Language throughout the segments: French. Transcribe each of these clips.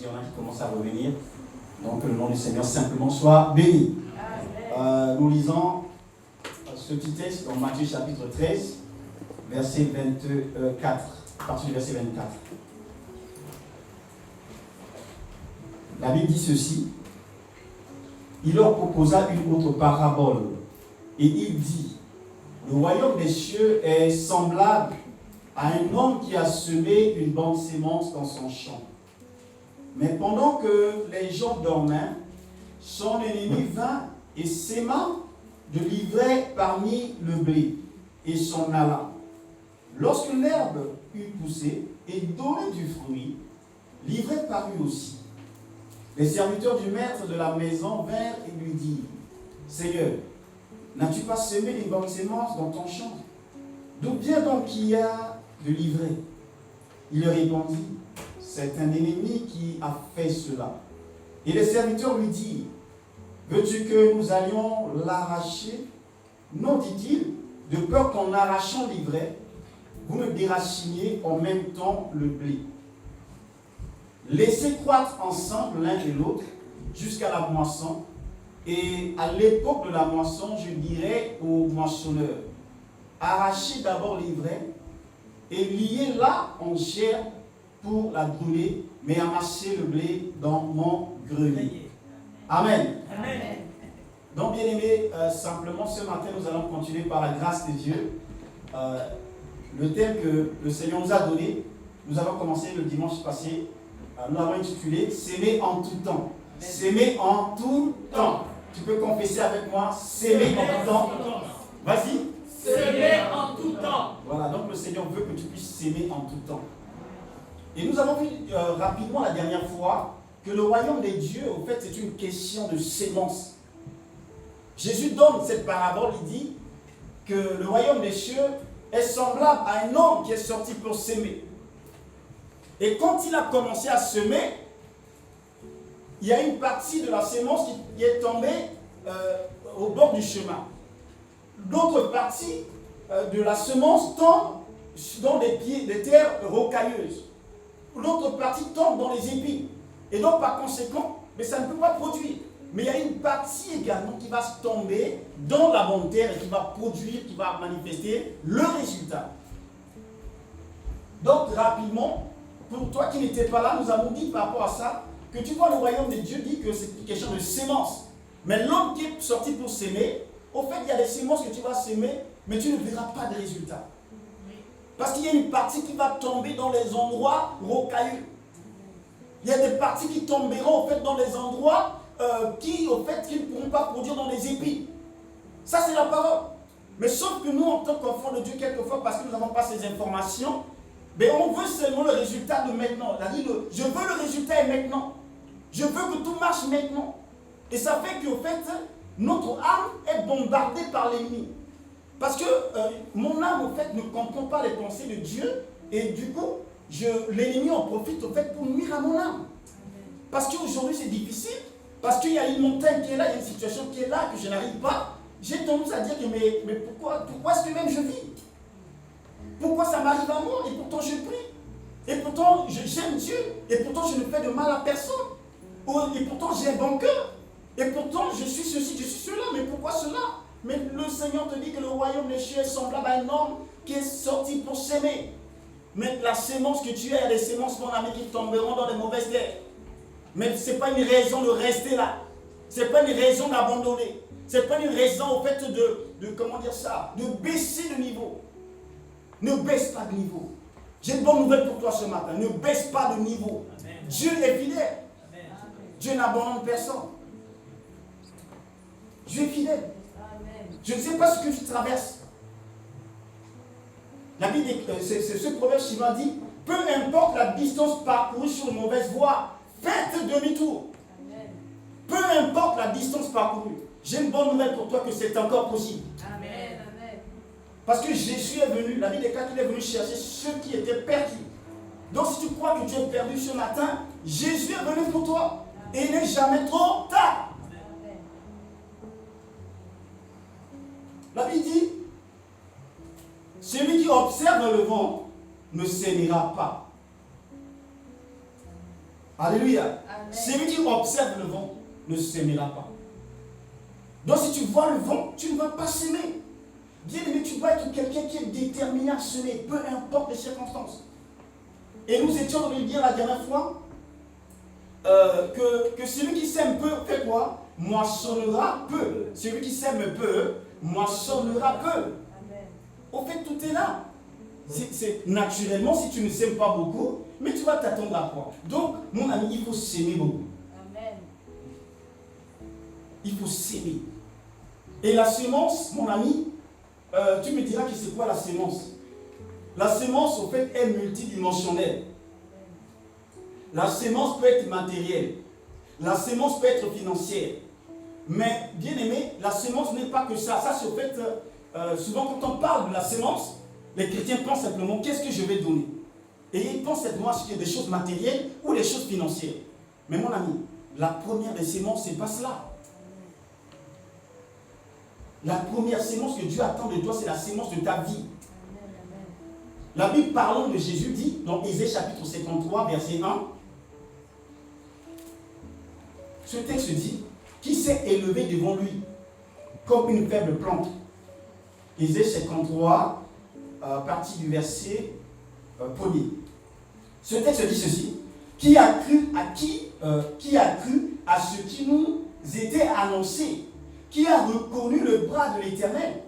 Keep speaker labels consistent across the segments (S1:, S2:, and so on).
S1: il y en a qui commencent à revenir. Donc, le nom du Seigneur simplement soit béni. Nous lisons ce petit texte dans Matthieu chapitre 13, verset 24, à partir du verset 24. La Bible dit ceci. Il leur proposa une autre parabole, et il dit, le royaume des cieux est semblable à un homme qui a semé une bonne sémence dans son champ. Mais pendant que les gens dormaient, son ennemi vint et sema de l'ivraie parmi le blé, et s'en alla. Lorsque l'herbe eut poussé et donné du fruit, l'ivraie parut aussi. Les serviteurs du maître de la maison vinrent et lui dirent, « Seigneur, n'as-tu pas semé une bonne sémence dans ton champ? D'où vient donc qu'il y a de l'ivraie? » Il leur répondit, « C'est un ennemi qui a fait cela. » Et les serviteurs lui dirent, « Veux-tu que nous allions l'arracher? » Non, dit-il, de peur qu'en arrachant l'ivraie, vous ne déraciniez en même temps le blé. Laissez croître ensemble l'un et l'autre jusqu'à la moisson. Et à l'époque de la moisson, je dirais aux moissonneurs, arrachez d'abord l'ivraie et liez-la en chair pour la brûler, mais amassez le blé dans mon grenier. Amen. Amen. Donc, bien aimés, simplement ce matin, nous allons continuer par la grâce de Dieu. Le thème que le Seigneur nous a donné, nous avons commencé le dimanche passé. Nous l'avons intitulé « S'aimer en tout temps ». S'aimer en tout temps. Tu peux confesser avec moi « S'aimer en tout temps ». Vas-y.
S2: S'aimer en tout temps.
S1: Voilà, donc le Seigneur veut que tu puisses s'aimer en tout temps. Et nous avons vu rapidement la dernière fois que le royaume des dieux, au fait, c'est une question de sémence. Jésus donne cette parabole, il dit que le royaume des cieux est semblable à un homme qui est sorti pour s'aimer. Et quand il a commencé à semer, il y a une partie de la sémence qui est tombée au bord du chemin. L'autre partie de la semence tombe dans des terres rocailleuses. L'autre partie tombe dans les épines. Et donc, par conséquent, mais ça ne peut pas produire. Mais il y a une partie également qui va se tomber dans la bonne terre et qui va produire, qui va manifester le résultat. Donc, rapidement, pour toi qui n'étais pas là, nous avons dit par rapport à ça, que tu vois le royaume de Dieu dit que c'est une question de sémence. Mais l'homme qui est sorti pour s'aimer, au fait, il y a des sémences que tu vas s'aimer, mais tu ne verras pas de résultat. Parce qu'il y a une partie qui va tomber dans les endroits rocailleux. Il y a des parties qui tomberont, au fait, dans les endroits qui ne pourront pas produire dans les épis. Ça, c'est la parole. Mais sauf que nous, en tant qu'enfants de Dieu, quelquefois, parce que nous n'avons pas ces informations, mais on veut seulement le résultat de maintenant. Je veux le résultat maintenant. Je veux que tout marche maintenant. Et ça fait qu'au fait, notre âme est bombardée par l'ennemi. Parce que mon âme, au fait, ne comprend pas les pensées de Dieu. Et du coup, l'ennemi en profite, au fait, pour nuire à mon âme. Parce qu'aujourd'hui, c'est difficile. Parce qu'il y a une montagne qui est là, il y a une situation qui est là, que je n'arrive pas. J'ai tendance à dire que, mais pourquoi est-ce que même je vis? Pourquoi ça m'arrive à moi? Et pourtant je prie. Et pourtant j'aime Dieu. Et pourtant je ne fais de mal à personne. Et pourtant j'ai un bon cœur. Et pourtant je suis ceci, je suis cela. Mais pourquoi cela? Mais le Seigneur te dit que le royaume des cieux est semblable à un homme qui est sorti pour s'aimer. Mais la sémence que tu as, il y a des sémences, mon ami, qui tomberont dans les mauvaises terres. Mais ce n'est pas une raison de rester là. Ce n'est pas une raison d'abandonner. Ce n'est pas une raison au fait comment dire ça, de baisser de niveau. Ne baisse pas de niveau. J'ai une bonne nouvelle pour toi ce matin. Ne baisse pas de niveau. Amen. Dieu est fidèle. Amen. Dieu n'abandonne personne. Dieu est fidèle. Amen. Je ne sais pas ce que tu traverses. La Bible, c'est ce proverbe suivant dit, peu importe la distance parcourue sur une mauvaise voie, faites demi-tour. Amen. Peu importe la distance parcourue. J'ai une bonne nouvelle pour toi que c'est encore possible. Amen. Parce que Jésus est venu, la Bible déclare qu'il est venu chercher ceux qui étaient perdus. Donc si tu crois que tu es perdu ce matin, Jésus est venu pour toi. Et il n'est jamais trop tard. La Bible dit, celui qui observe le vent ne s'aimera pas. Alléluia.
S3: Amen.
S1: Celui qui observe le vent ne s'aimera pas. Donc si tu vois le vent, tu ne vas pas s'aimer. Bien aimé, tu dois être quelqu'un qui est déterminé à semer, peu importe les circonstances. Et nous étions en train de dire la dernière fois que celui qui sème peu fait quoi? Moissonnera peu. Celui qui sème peu, moissonnera peu.
S3: Amen.
S1: Au fait, tout est là. C'est naturellement, si tu ne sèmes pas beaucoup, mais tu vas t'attendre à quoi? Donc, mon ami, il faut s'aimer beaucoup.
S3: Amen.
S1: Il faut s'aimer. Et la sémence, mon ami, tu me diras que c'est quoi la sémence? La sémence, au fait, est multidimensionnelle. La sémence peut être matérielle. La sémence peut être financière. Mais, bien aimé, la sémence n'est pas que ça. Ça, c'est au fait, souvent quand on parle de la sémence, les chrétiens pensent simplement, qu'est-ce que je vais donner? Et ils pensent simplement à ce qu'il y a des choses matérielles ou des choses financières. Mais mon ami, la première des sémences, ce n'est pas cela. La première sémence que Dieu attend de toi, c'est la sémence de ta vie. La Bible parlant de Jésus dit, dans Ésaïe chapitre 53, verset 1, ce texte dit, qui s'est élevé devant lui comme une faible plante. Ésaïe 53, partie du verset 1er. Ce texte dit ceci, qui a cru à ce qui nous était annoncé, qui a reconnu le bras de l'Éternel.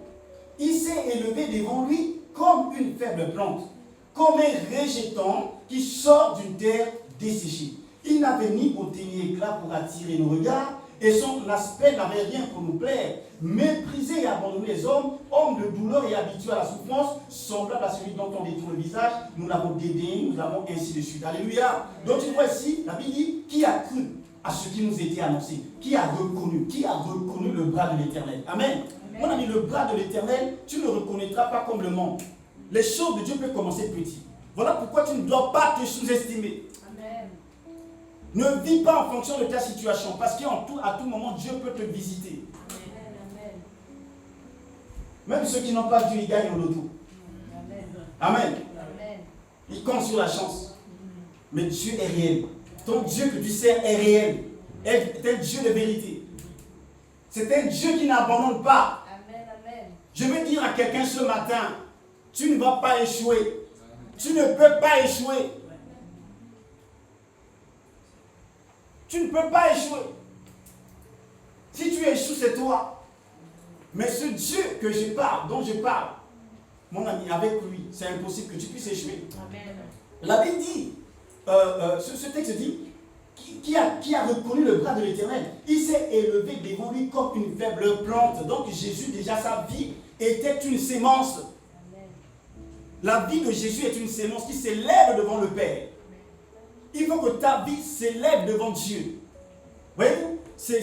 S1: Il s'est élevé devant lui comme une faible plante, comme un rejeton qui sort d'une terre desséchée. Il n'avait ni beauté ni éclat pour attirer nos regards, et son aspect n'avait rien pour nous plaire. Méprisé et abandonné les hommes, homme de douleur et habitué à la souffrance, semblable à celui dont on détourne le visage, nous l'avons dédaigné, nous l'avons ainsi de suite. Alléluia. Donc tu vois ici, la Bible dit, qui a cru à ce qui nous était annoncé? Qui a reconnu le bras de l'Éternel? Amen. Mon ami, le bras de l'Éternel, tu ne le reconnaîtras pas comme le monde. Les choses de Dieu peuvent commencer petit. Voilà pourquoi tu ne dois pas te sous-estimer.
S3: Amen.
S1: Ne vis pas en fonction de ta situation, parce qu'à tout moment, Dieu peut te visiter.
S3: Amen.
S1: Même ceux qui n'ont pas Dieu, ils gagnent au loto. Amen.
S3: Amen.
S1: Ils comptent sur la chance. Mais Dieu est réel. Ton Dieu que tu sers est réel. Est un Dieu de vérité. C'est un Dieu qui n'abandonne pas.
S3: Amen. Amen.
S1: Je veux dire à quelqu'un ce matin, tu ne vas pas échouer. Tu ne peux pas échouer. Tu ne peux pas échouer. Si tu échoues, c'est toi. Mais ce Dieu que je parle, dont je parle, mon ami, avec lui, c'est impossible que tu puisses échouer.
S3: Amen.
S1: La Bible dit, ce texte dit, qui a reconnu le bras de l'Éternel, il s'est élevé devant lui comme une faible plante. Donc Jésus, déjà sa vie, était une sémence.
S3: Amen.
S1: La vie de Jésus est une sémence qui s'élève devant le Père. Il faut que ta vie s'élève devant Dieu. Voyez-vous, c'est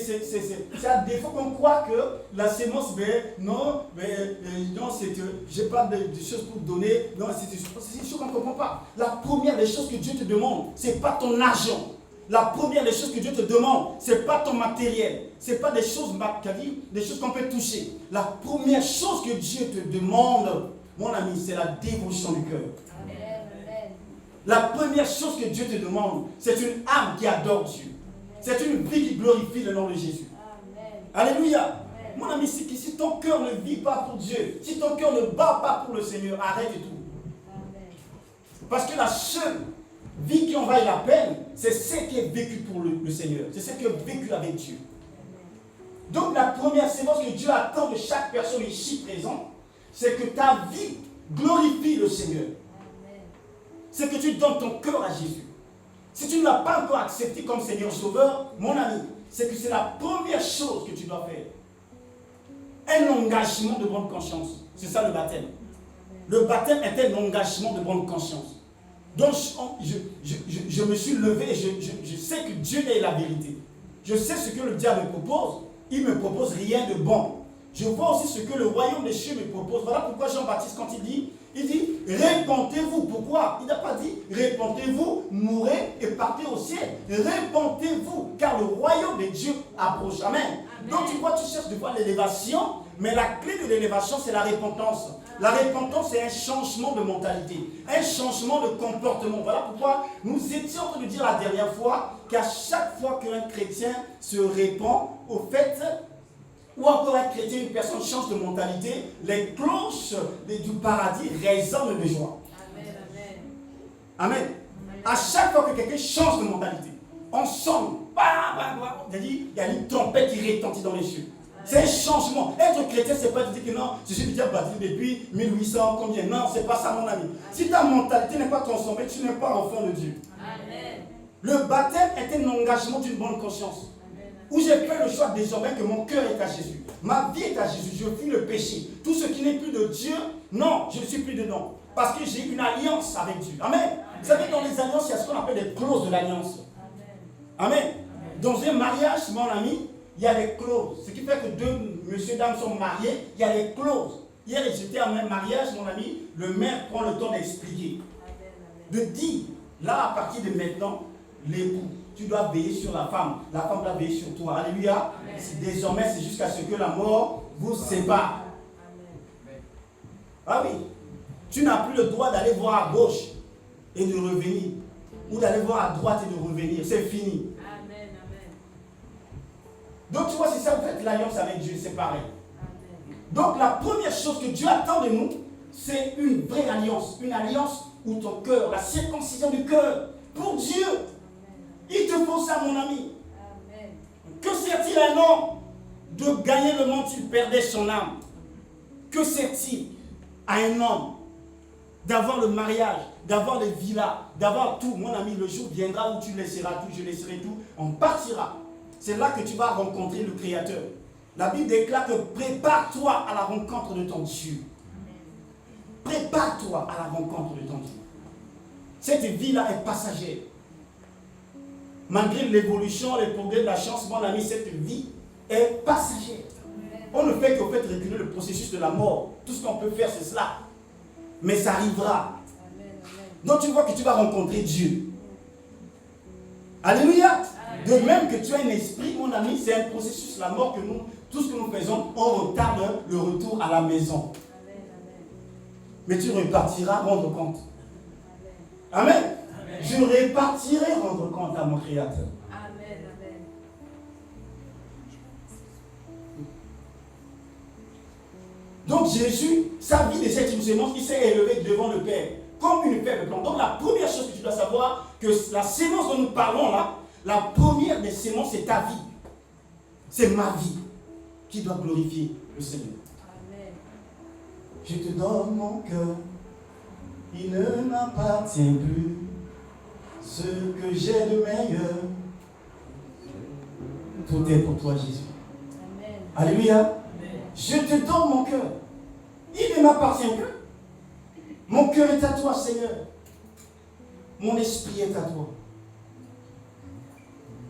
S1: à défaut qu'on croit que la sémence, non, c'est que je n'ai pas de choses pour donner. Non, c'est une chose qu'on ne comprend pas. La première des choses que Dieu te demande, ce n'est pas ton argent. La première des choses que Dieu te demande, ce n'est pas ton matériel. Ce n'est pas des choses qu'on peut toucher. La première chose que Dieu te demande, mon ami, c'est la dévotion du cœur.
S3: Amen. Amen.
S1: La première chose que Dieu te demande, c'est une âme qui adore Dieu. C'est une vie qui glorifie le nom de Jésus.
S3: Amen.
S1: Alléluia.
S3: Amen.
S1: Mon ami, si ton cœur ne vit pas pour Dieu, si ton cœur ne bat pas pour le Seigneur, arrête tout.
S3: Amen.
S1: Parce que la seule vie qui en vaille la peine, c'est celle qui est vécue pour le Seigneur. C'est celle qui est vécue avec Dieu. Donc la première sémence que Dieu attend de chaque personne ici présente, c'est que ta vie glorifie le Seigneur.
S3: Amen.
S1: C'est que tu donnes ton cœur à Jésus. Si tu ne l'as pas encore accepté comme Seigneur Sauveur, mon ami, c'est que c'est la première chose que tu dois faire. Un engagement de bonne conscience. C'est ça le baptême. Le baptême est un engagement de bonne conscience. Donc je me suis levé et je sais que Dieu est la vérité. Je sais ce que le diable me propose. Il ne me propose rien de bon. Je vois aussi ce que le royaume des cieux me propose. Voilà pourquoi Jean-Baptiste, quand il dit, répentez-vous. Pourquoi? Il n'a pas dit, répentez-vous, mourrez et partez au ciel. Répentez-vous, car le royaume de Dieu approche. Amen. Donc tu vois, tu cherches de voir l'élévation, Mais la clé de l'élévation, c'est la repentance. La repentance, c'est un changement de mentalité, un changement de comportement. Voilà pourquoi nous étions en train de dire la dernière fois qu'à chaque fois qu'un chrétien se répand, au fait, ou encore un chrétien, une personne change de mentalité, les cloches du paradis résonnent de joie.
S3: Amen.
S1: Amen. À chaque fois que quelqu'un change de mentalité, on sent, il y a une trompette qui retentit dans les cieux. C'est un changement. Être chrétien, c'est pas de dire que non, je suis déjà baptisé depuis 1800, combien. Non, c'est pas ça, mon ami. Si ta mentalité n'est pas transformée, tu n'es pas enfant de Dieu.
S3: Amen.
S1: Le baptême est un engagement d'une bonne conscience. Où j'ai fait le choix désormais que mon cœur est à Jésus. Ma vie est à Jésus. Je fuis le péché. Tout ce qui n'est plus de Dieu, non, je ne suis plus dedans. Parce que j'ai une alliance avec Dieu. Amen. Vous savez, dans les alliances, il y a ce qu'on appelle des clauses de l'alliance. Amen. Dans un mariage, mon ami, il y a des clauses. Ce qui fait que deux monsieur et dame sont mariés, il y a des clauses. Hier, j'étais à un mariage, mon ami, le maire prend le temps d'expliquer. De dire, là, à partir de maintenant, l'époux, tu dois veiller sur la femme doit veiller sur toi. Alléluia. Désormais, c'est jusqu'à ce que la mort vous sépare. Ah oui. Tu n'as plus le droit d'aller voir à gauche et de revenir. Ou d'aller voir à droite et de revenir. C'est fini.
S3: Amen.
S1: Donc tu vois, c'est ça, vous faites l'alliance avec Dieu, c'est pareil. Donc la première chose que Dieu attend de nous, c'est une vraie alliance. Une alliance où ton cœur, la circoncision du cœur, pour Dieu. Il te faut ça, mon ami.
S3: Amen.
S1: Que sert-il à un homme de gagner le monde s'il perdait son âme? Que sert-il à un homme d'avoir le mariage, d'avoir les villas, d'avoir tout? Mon ami, le jour viendra où tu laisseras tout, je laisserai tout, on partira. C'est là que tu vas rencontrer le Créateur. La Bible déclare que prépare-toi à la rencontre de ton Dieu. Prépare-toi à la rencontre de ton Dieu. Cette vie-là est passagère. Malgré l'évolution, les progrès de la science, mon ami, cette vie est passagère. On ne fait qu'au fait reculer le processus de la mort. Tout ce qu'on peut faire, c'est cela. Mais ça arrivera. Donc tu vois que tu vas rencontrer Dieu. Alléluia. De même que tu as un esprit, mon ami, c'est un processus, la mort que nous, tout ce que nous faisons, on retarde le retour à la maison. Mais tu repartiras rendre compte. Amen. Je repartirai rendre compte à mon Créateur.
S3: Amen.
S1: Donc Jésus, sa vie de cette sémence, il s'est élevé devant le Père, comme une faible plante. Donc la première chose que tu dois savoir, que la sémence dont nous parlons là, la première des sémences, c'est ta vie. C'est ma vie qui doit glorifier le Seigneur.
S3: Amen.
S1: Je te donne mon cœur, il ne m'appartient plus. Ce que j'ai de meilleur, tout est pour toi, Jésus.
S3: Amen.
S1: Alléluia.
S2: Amen.
S1: Je te donne mon cœur. Il ne m'appartient plus. Mon cœur est à toi, Seigneur. Mon esprit est à toi.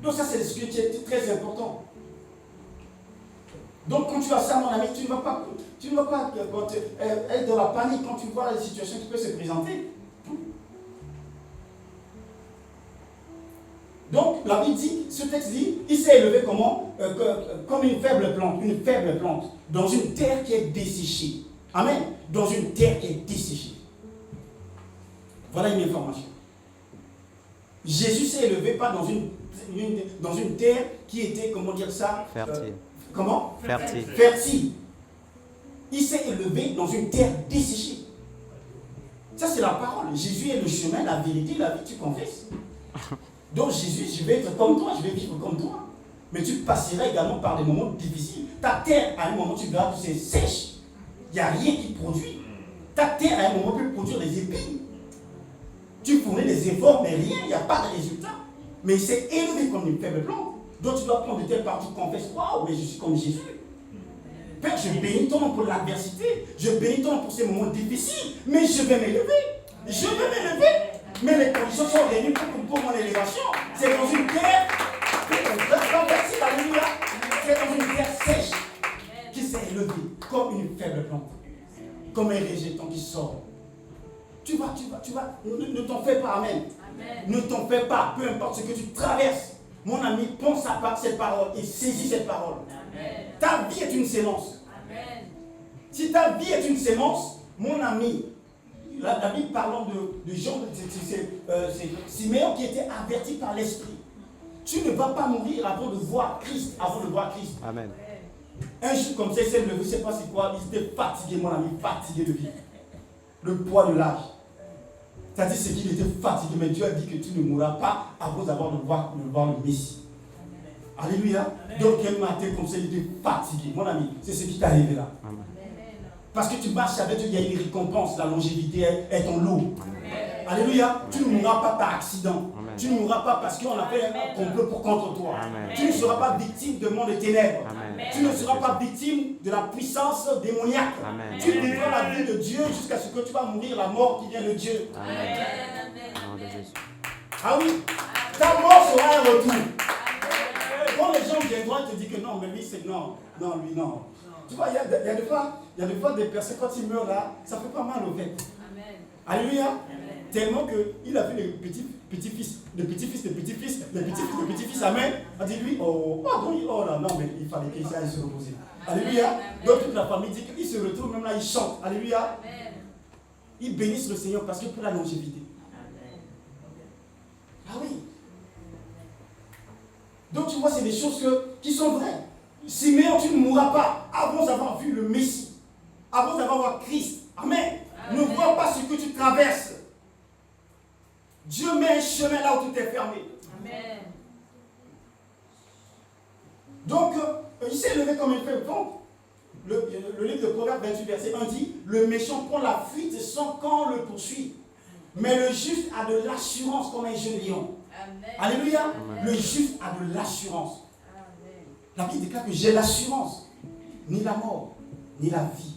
S1: Donc ça, c'est ce qui est très important. Donc quand tu as ça, mon ami, tu ne vas pas être dans la panique quand tu vois les situations qui peuvent se présenter. Donc la Bible dit, ce texte dit, il s'est élevé comment? Comme une faible plante, dans une terre qui est desséchée. Amen. Dans une terre qui est desséchée. Voilà une information. Jésus s'est élevé pas dans une terre qui était, comment dire ça?
S4: Fertile.
S1: Comment?
S4: Fertile.
S1: Fertile. Il s'est élevé dans une terre desséchée. Ça, c'est la parole. Jésus est le chemin, la vérité, la vie, tu confesses. Donc Jésus, je vais être comme toi, je vais vivre comme toi. Mais tu passeras également par des moments difficiles. Ta terre, à un moment, tu verras que c'est sèche. Il n'y a rien qui produit. Ta terre, à un moment, peut produire des épines. Tu fournis des efforts, mais rien, il n'y a pas de résultat. Mais il s'est élevé comme une faible plante. Donc tu dois prendre de telles parties, confesse, waouh, mais je suis comme Jésus. Père, je bénis ton nom pour l'adversité. Je bénis ton nom pour ces moments difficiles. Mais je vais m'élever. Je vais m'élever. Mais les conditions sont réunies pour mon élévation. C'est dans une terre. C'est dans une terre sèche qui s'est élevée comme une faible plante. Comme un rejeton qui sort. Tu vas. Ne t'en fais pas, amen. Ne t'en fais pas, peu importe ce que tu traverses. Mon ami, pense à cette parole et saisis cette parole.
S3: Amen.
S1: Ta vie est une sémence.
S3: Amen.
S1: Si ta vie est une sémence, mon ami, la Bible parlant de Jean, c'est Siméon qui était averti par l'Esprit. Tu ne vas pas mourir avant de voir Christ,
S4: Amen.
S1: Un jour comme ça, il s'est levé, je ne sais pas c'est quoi, il était fatigué, mon ami, fatigué de vie. Le poids de l'âge. C'est-à-dire c'est qu'il était fatigué, mais Dieu a dit que tu ne mourras pas avant d'avoir de voir le Messie. Alléluia. Donc un matin comme ça, il était fatigué. Mon ami, c'est ce qui t'est arrivé là.
S4: Amen.
S1: Parce que tu marches avec Dieu, il y a une récompense, la longévité est ton lot. Alléluia. Tu ne mourras pas par accident.
S4: Amen.
S1: Tu ne mourras pas parce qu'on a fait un complot contre toi.
S4: Amen.
S1: Tu ne seras pas victime de monde de ténèbres.
S4: Amen.
S1: Tu ne seras pas victime de la puissance démoniaque.
S4: Amen.
S1: Tu vivras la vie de Dieu jusqu'à ce que tu vas mourir la mort qui vient de Dieu.
S4: Amen. Au nom de Jésus.
S1: Ah oui, ta mort sera un retour. Quand les gens viendront te dire que non, mais lui c'est non, lui non. Tu vois, il y a des fois des personnes, quand ils meurent là, ça fait pas mal au fait. Alléluia. Tellement qu'il a vu les petits-fils, les petits-fils, les petits-fils, les petits-fils, les petits-fils, amen. A dit lui, oh là, non, mais il fallait qu'il aille se reposer. Alléluia. Donc toute la famille dit qu'il se retrouve, même là, il chante. Alléluia. Ils bénissent le Seigneur parce que pour la longévité. Ah oui. Donc tu vois, c'est des choses qui sont vraies. Siméon, tu ne mourras pas avant d'avoir vu le Messie, avant d'avoir vu Christ. Amen. Ne vois pas ce que tu traverses. Dieu met un chemin là où tout est fermé.
S3: Amen.
S1: Donc, il s'est levé comme il fait. Donc, le livre de Proverbes 28, verset 1 dit, le méchant prend la fuite sans qu'on le poursuive. Mais le juste a de l'assurance comme un jeune lion.
S3: Amen.
S1: Alléluia.
S4: Amen.
S1: Le juste a de l'assurance.
S3: Amen.
S1: La Bible déclare que j'ai l'assurance. Ni la mort, ni la vie,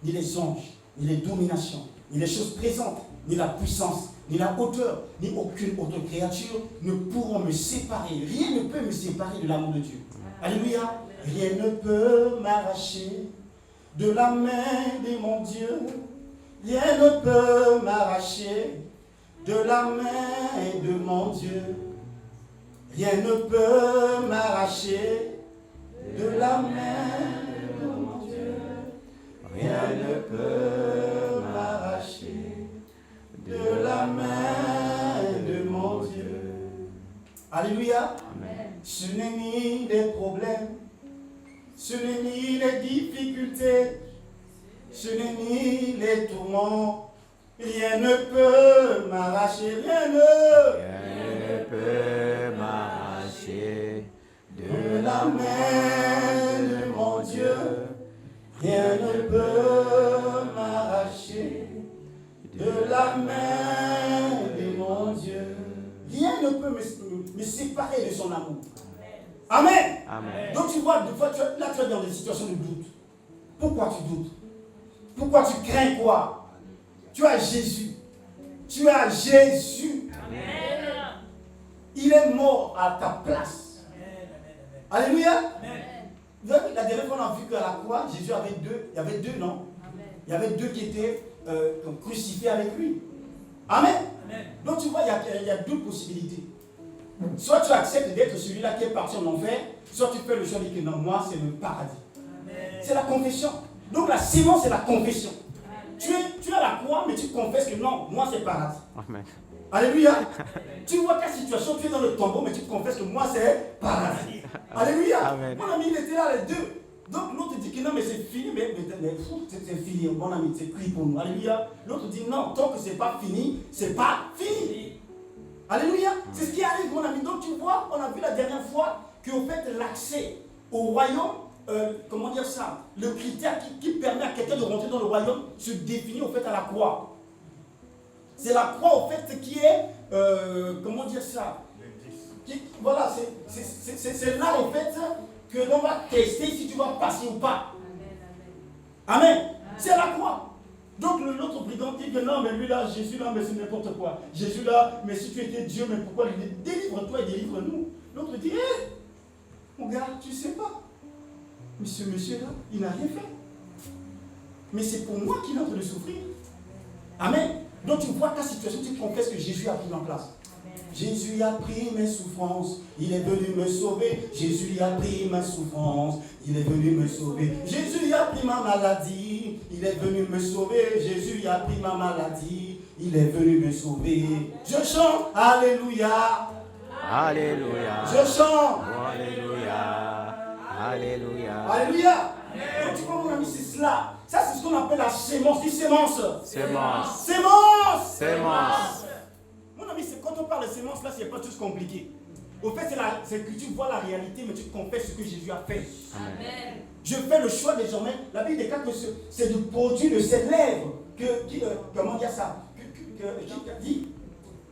S1: ni les anges, ni les dominations, ni les choses présentes, ni la puissance, ni la hauteur, ni aucune autre créature ne pourront me séparer. Rien ne peut me séparer de l'amour de Dieu. Alléluia. Rien ne peut m'arracher de la main de mon Dieu. Rien ne peut m'arracher de la main de mon Dieu. Rien ne peut m'arracher de la main de mon Dieu. Rien ne peut m'arracher de la main de mon Dieu. Alléluia.
S4: Amen.
S1: Ce n'est ni des problèmes, ce n'est ni les difficultés, ce n'est ni les tourments. Rien ne peut m'arracher, rien ne
S4: peut m'arracher
S1: de la main de mon Dieu. Rien ne peut m'arracher de la main de mon Dieu. Rien ne peut me séparer de son amour. Amen.
S4: Amen.
S1: Donc tu vois, des fois, tu es dans des situations de doute. Pourquoi tu doutes? Pourquoi tu crains quoi? Tu as Jésus. Tu as Jésus.
S2: Amen.
S1: Il est mort à ta place. Alléluia.
S3: Amen.
S1: La dernière fois, on a vu qu'à la croix, Jésus avait deux. Il y avait deux, non?
S3: Amen.
S1: Il y avait deux qui étaient crucifiés avec lui. Amen. Donc tu vois, il y a deux possibilités. Soit tu acceptes d'être celui-là qui est parti en enfer, soit tu fais le choix de dire que non, moi c'est le paradis. C'est la confession. Donc la sémence, c'est la confession. Tu es à la croix, mais tu confesses que non, moi c'est paradis.
S4: Amen.
S1: Alléluia. Tu vois ta situation, tu es dans le tombeau, mais tu confesses que moi c'est paradis. Alléluia.
S4: Amen.
S1: Mon ami, il était là les deux. Donc l'autre dit que non, mais c'est fini, mais c'est fini, mon ami, c'est pris pour nous. Alléluia. L'autre dit non, tant que c'est pas fini, c'est pas fini. Alléluia. C'est ce qui arrive, mon ami. Donc tu vois, on a vu la dernière fois qu'au fait l'accès au royaume, comment dire ça, le critère qui permet à quelqu'un de rentrer dans le royaume se définit au fait à la croix. C'est la croix au fait qui est, comment dire ça, voilà, c'est là au fait que l'on va tester si tu vas passer ou pas. Amen. C'est la croix. Donc l'autre brigand dit que non, mais lui là, Jésus là, mais c'est n'importe quoi. Jésus là, mais si tu étais Dieu, mais pourquoi il dit délivre-toi et délivre-nous? L'autre dit, hé, mon gars, tu sais pas. Mais ce monsieur-là, il n'a rien fait. Mais c'est pour moi qu'il est en train de souffrir. Amen. Donc tu vois ta situation, tu confesses que Jésus a pris en place. Jésus a pris mes souffrances, il est venu me sauver. Jésus a pris ma souffrance, il est venu me sauver. Jésus a pris ma maladie, il est venu me sauver. Jésus a pris ma maladie, il est venu me sauver. Je chante, Alléluia.
S4: Alléluia.
S1: Je chante.
S4: Alléluia. Alléluia.
S1: Alléluia. Donc tu vois mon ami, c'est cela. Ça c'est ce qu'on appelle la sémence. Dis sémence.
S4: Sémence.
S1: Sémence.
S4: Sémence.
S1: Mon ami, c'est quand on parle de sémence, là, c'est pas tout compliqué. Au fait, c'est que tu vois la réalité, mais tu confesses ce que Jésus a fait.
S3: Amen.
S1: Je fais le choix désormais. La Bible déclare que c'est du produit de ses lèvres comment dire ça, qui dit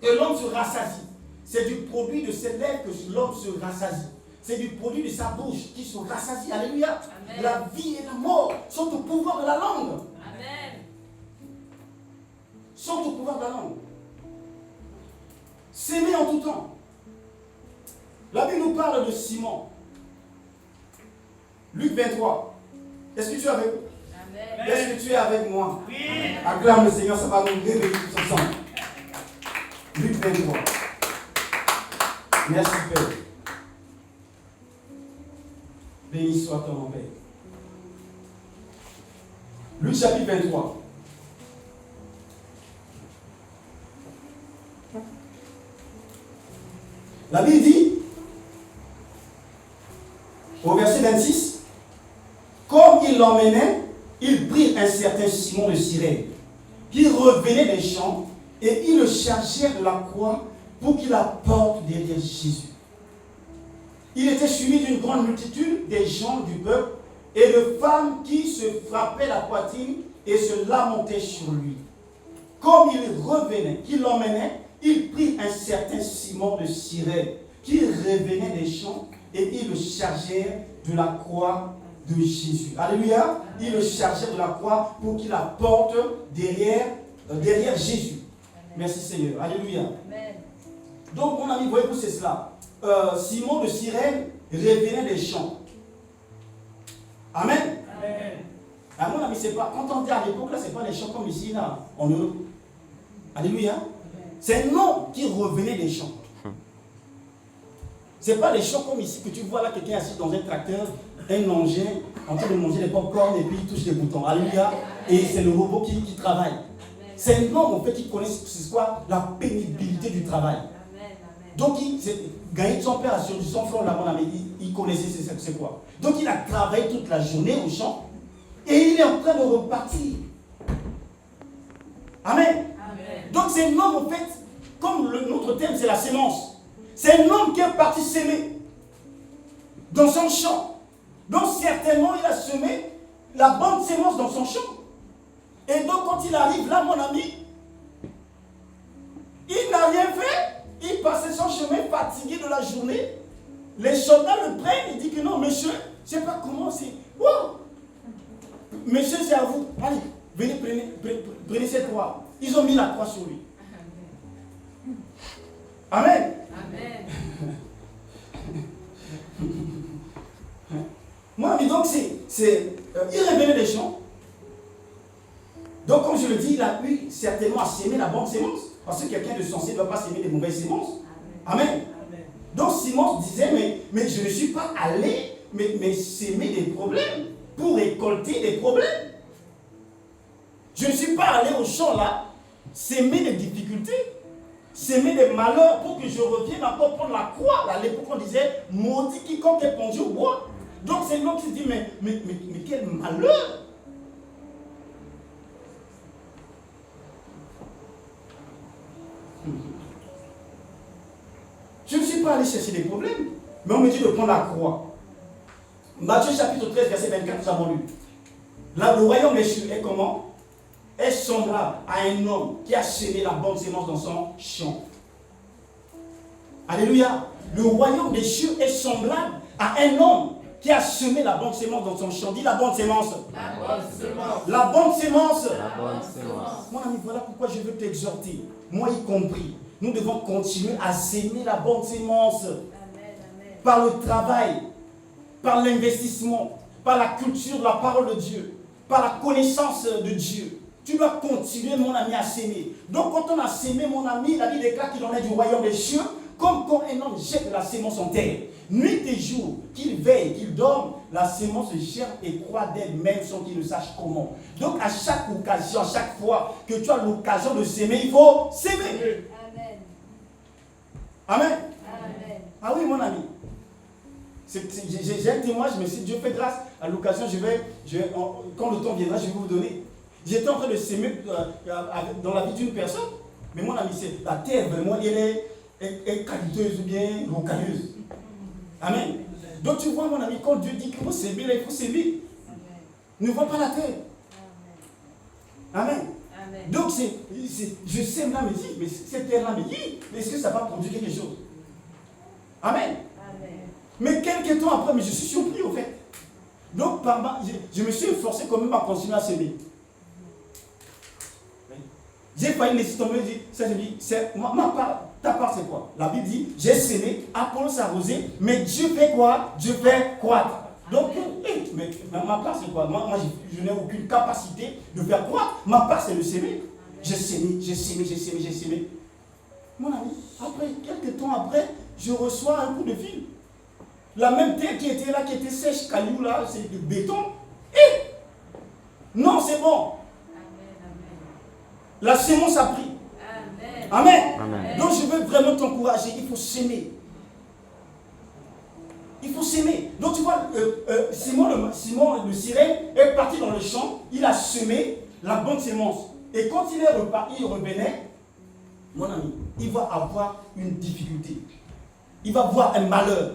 S1: que l'homme se rassasie. C'est du produit de ses lèvres que l'homme se rassasie. C'est du produit de sa bouche qui se rassasie. Alléluia.
S3: Amen.
S1: La vie et la mort sont au pouvoir de la langue.
S3: Amen.
S1: Sont au pouvoir de la langue. S'aimer en tout temps. La Bible nous parle de Simon. Luc 23. Est-ce que tu es avec moi?
S3: Amen.
S1: Est-ce que tu es avec moi?
S2: Oui.
S1: Acclame le Seigneur, ça va nous réveiller tous ensemble. Luc 23. Merci Père. Béni soit ton nom, Père. Luc chapitre 23. La Bible dit, au verset 26, comme il l'emmenait, il prit un certain Simon de Cyrène, qui revenait des champs, et ils le chargèrent de la croix pour qu'il la porte derrière Jésus. Il était suivi d'une grande multitude des gens du peuple et de femmes qui se frappaient la poitrine et se lamentaient sur lui. Comme il revenait, qu'il l'emmenait, il prit un certain Simon de Cyrène qui revenait des champs et ils le chargèrent de la croix de Jésus. Alléluia. Ils le chargèrent de la croix pour qu'il la porte derrière Jésus. Merci Seigneur. Alléluia.
S3: Amen.
S1: Donc mon ami, voyez-vous, c'est cela. Simon de Cyrène revenait des champs. Amen.
S2: Amen.
S1: À mon ami, c'est pas, quand on dit à l'époque, là, c'est pas les champs comme ici, là, en Europe. Alléluia. C'est un homme qui revenait des champs. C'est pas les champs comme ici que tu vois là, quelqu'un assis dans un tracteur, un engin, en train de manger des pop-corn et puis il touche des boutons. Alléluia. Et c'est le robot qui travaille. C'est un homme en fait qui connaît c'est quoi la pénibilité du travail. Donc Gaïd, son père a sur son front là, mon ami, il connaissait c'est quoi. Donc il a travaillé toute la journée au champ et il est en train de repartir. Amen.
S3: Amen.
S1: Donc c'est un homme en fait, comme notre thème c'est la sémence. C'est un homme qui est parti s'aimer dans son champ. Donc certainement il a semé la bonne sémence dans son champ. Et donc quand il arrive là, mon ami, il n'a rien fait. Il passait son chemin fatigué de la journée. Les soldats le prennent et disent que non, monsieur, je ne sais pas comment c'est. Wow. Monsieur, c'est à vous. Allez, venez, prenez cette croix. Ils ont mis la croix sur lui. Amen.
S3: Amen.
S1: Moi, mais donc, il revenait des champs. Donc, comme je le dis, il a eu certainement à s'aimer la bonne sémence. Parce que quelqu'un de sensé ne doit pas s'aimer des mauvaises sémences. Amen. Amen. Donc, Simon disait, mais je ne suis pas allé mais s'aimer des problèmes pour récolter des problèmes. Je ne suis pas allé au champ là, s'aimer des difficultés, s'aimer des malheurs pour que je revienne encore prendre la croix. À l'époque, on disait, maudit quiconque est pendu au bois. Donc, c'est l'homme qui se dit, mais quel malheur! Je ne suis pas allé chercher des problèmes, mais on me dit de prendre la croix. Matthieu chapitre 13, verset 24, nous avons lu. Là, le royaume des cieux est comment? Est semblable à un homme qui a semé la bonne sémence dans son champ. Alléluia. Le royaume des cieux est semblable à un homme qui a semé la bonne sémence dans son champ. Dis la bonne sémence.
S2: La bonne sémence.
S1: La bonne sémence.
S4: La bonne sémence.
S1: Mon ami, voilà pourquoi je veux t'exhorter, moi y compris. Nous devons continuer à s'aimer la bonne sémence.
S3: Amen. Amen.
S1: Par le travail, par l'investissement, par la culture de la parole de Dieu, par la connaissance de Dieu. Tu dois continuer, mon ami, à s'aimer. Donc, quand on a s'aimé, mon ami, la Bible déclare qu'il en est du royaume des cieux, comme quand un homme jette la sémence en terre. Nuit et jour, qu'il veille, qu'il dorme, la sémence germe et croît d'elle-même sans qu'il ne sache comment. Donc, à chaque occasion, à chaque fois que tu as l'occasion de s'aimer, il faut s'aimer.
S3: Amen.
S1: Amen.
S3: Amen.
S1: Ah oui, mon ami. J'ai un témoignage, mais si Dieu fait grâce, à l'occasion, quand le temps viendra, je vais vous donner. J'étais en train de s'aimer dans la vie d'une personne, mais mon ami, la terre, vraiment, elle est qualiteuse ou bien rocailleuse. Amen. Donc tu vois, mon ami, quand Dieu dit qu'il faut s'aimer, il faut s'aimer. Ne vois pas la terre. Amen.
S3: Amen.
S1: Donc je sème là, mais cette terre-là, mais est-ce que ça va produire quelque chose? Amen.
S3: Amen.
S1: Mais quelques temps après, mais je suis surpris au fait. Donc, je me suis forcé quand même à continuer à s'aimer. J'ai failli laisser tomber, je dis, ma part, ta part c'est quoi? La Bible dit, j'ai semé, Apollos s'est arrosé, mais Dieu fait quoi? Dieu fait croître. Donc, mais ma part c'est quoi? Moi je n'ai aucune capacité de faire croître. Ma part c'est de s'aimer. J'ai semé. Mon ami, après, quelques temps après, je reçois un coup de fil. La même terre qui était là, qui était sèche, caillou là, c'est de béton. Non, c'est bon. La sémence a pris. Amen.
S4: Amen.
S1: Donc je veux vraiment t'encourager. Il faut s'aimer. Il faut s'aimer. Donc tu vois, Simon le Cyrène est parti dans le champ. Il a semé la bonne sémence. Et quand il est reparti, il revenait. Mon ami, il va avoir une difficulté. Il va avoir un malheur.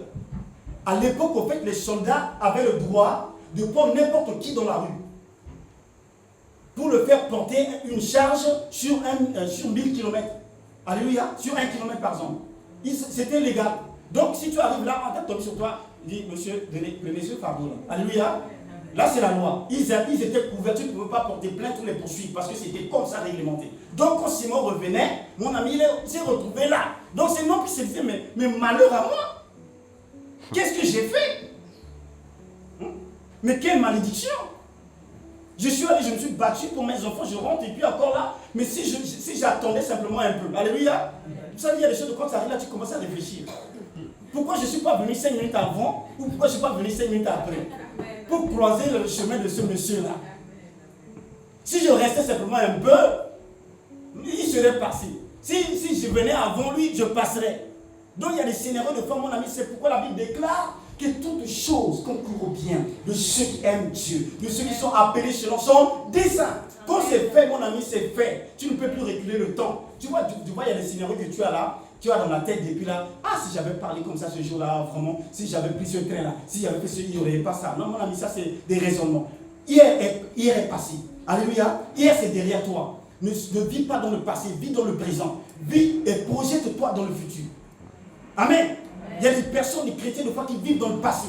S1: À l'époque, en fait, les soldats avaient le droit de prendre n'importe qui dans la rue pour le faire porter une charge sur 1000 km. Alléluia, sur 1 km par exemple. C'était légal. Donc si tu arrives là, on t'a tombé sur toi, dis, monsieur, le monsieur fardeau. Alléluia. Là c'est la loi. Ils étaient couverts, tu ne pouvais pas porter plainte ou les poursuivre parce que c'était comme ça réglementé. Donc quand Simon revenait, mon ami il s'est retrouvé là. Donc c'est non qui se disait, mais malheur à moi. Qu'est-ce que j'ai fait? Mais quelle malédiction! Je suis allé, je me suis battu pour mes enfants, je rentre et puis encore là. Mais si j'attendais simplement un peu, alléluia. Vous savez, il y a des choses, quand ça arrive là, tu commences à réfléchir. Pourquoi je ne suis pas venu 5 minutes avant ou pourquoi je ne suis pas venu 5 minutes après? Pour croiser le chemin de ce monsieur-là. Si je restais simplement un peu, il serait passé. Si je venais avant lui, je passerais. Donc il y a des scénarios de femmes, mon ami, c'est pourquoi la Bible déclare que toutes choses concourent au bien de ceux qui aiment Dieu, de ceux qui sont appelés selon son dessein. Quand c'est fait, mon ami, c'est fait. Tu ne peux plus reculer le temps. Tu vois, il y a des scénarios que tu as là, tu as dans la tête depuis là. Ah, si j'avais parlé comme ça ce jour-là, vraiment, si j'avais pris ce train-là, si j'avais fait ce, il n'y aurait pas ça. Non, mon ami, ça c'est des raisonnements. Hier est passé. Alléluia. Hier c'est derrière toi. Ne vis pas dans le passé, vis dans le présent. Vis et projette-toi dans le futur. Amen. Il y a des personnes, des chrétiens, de fois qui vivent dans le passé.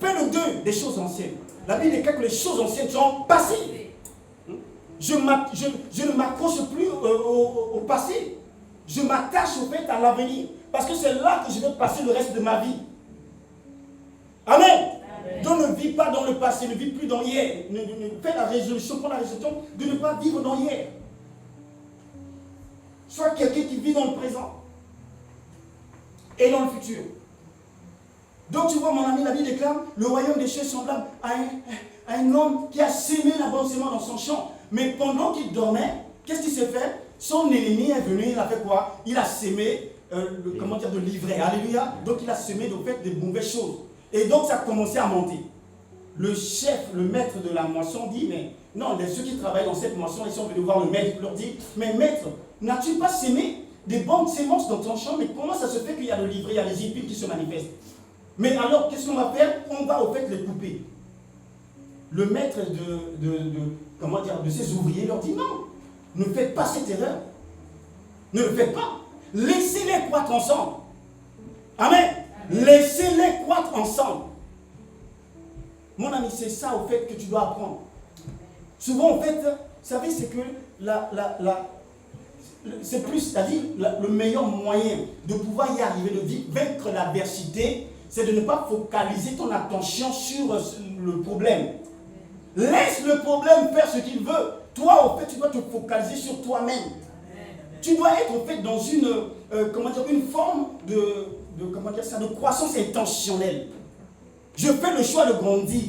S1: Fais le deuil des choses anciennes. La Bible déclare que les choses anciennes sont passées. Je ne m'accroche plus au passé. Je m'attache au fait à l'avenir. Parce que c'est là que je vais passer le reste de ma vie. Amen. Amen. Donc ne vis pas dans le passé, ne vis plus dans hier. Fais la résolution, prends la résolution de ne pas vivre dans hier. Sois quelqu'un qui vit dans le présent et dans le futur. Donc tu vois, mon ami, la Bible déclare, le royaume des cieux est semblable à un homme qui a sémé la bonne sémence dans son champ. Mais pendant qu'il dormait, qu'est-ce qu'il s'est fait? Son ennemi est venu, il a fait quoi? Il a sémé, de l'ivraie. Alléluia. Donc il a semé de fait des mauvaises choses. Et donc ça a commencé à monter. Le chef, le maître de la moisson dit, mais non, ceux qui travaillent dans cette moisson, ils sont venus voir le maître, il leur dit, mais maître, n'as-tu pas sémé des bonnes sémences dans ton champ? Mais comment ça se fait qu'il y a de l'ivraie, il y a les épines qui se manifestent? Mais alors, qu'est-ce qu'on va faire? On va au fait les couper. Le maître de ces ouvriers leur dit, non, ne faites pas cette erreur. Ne le faites pas. Laissez-les croître ensemble. Amen. Laissez-les croître ensemble. Mon ami, c'est ça au fait que tu dois apprendre. Souvent, en fait, vous savez, c'est que c'est plus, c'est-à-dire le meilleur moyen de pouvoir y arriver, de vaincre l'adversité, c'est de ne pas focaliser ton attention sur le problème. Laisse le problème faire ce qu'il veut. Toi, au fait, tu dois te focaliser sur toi-même. Tu dois être, en fait, dans une, une forme de croissance intentionnelle. Je fais le choix de grandir.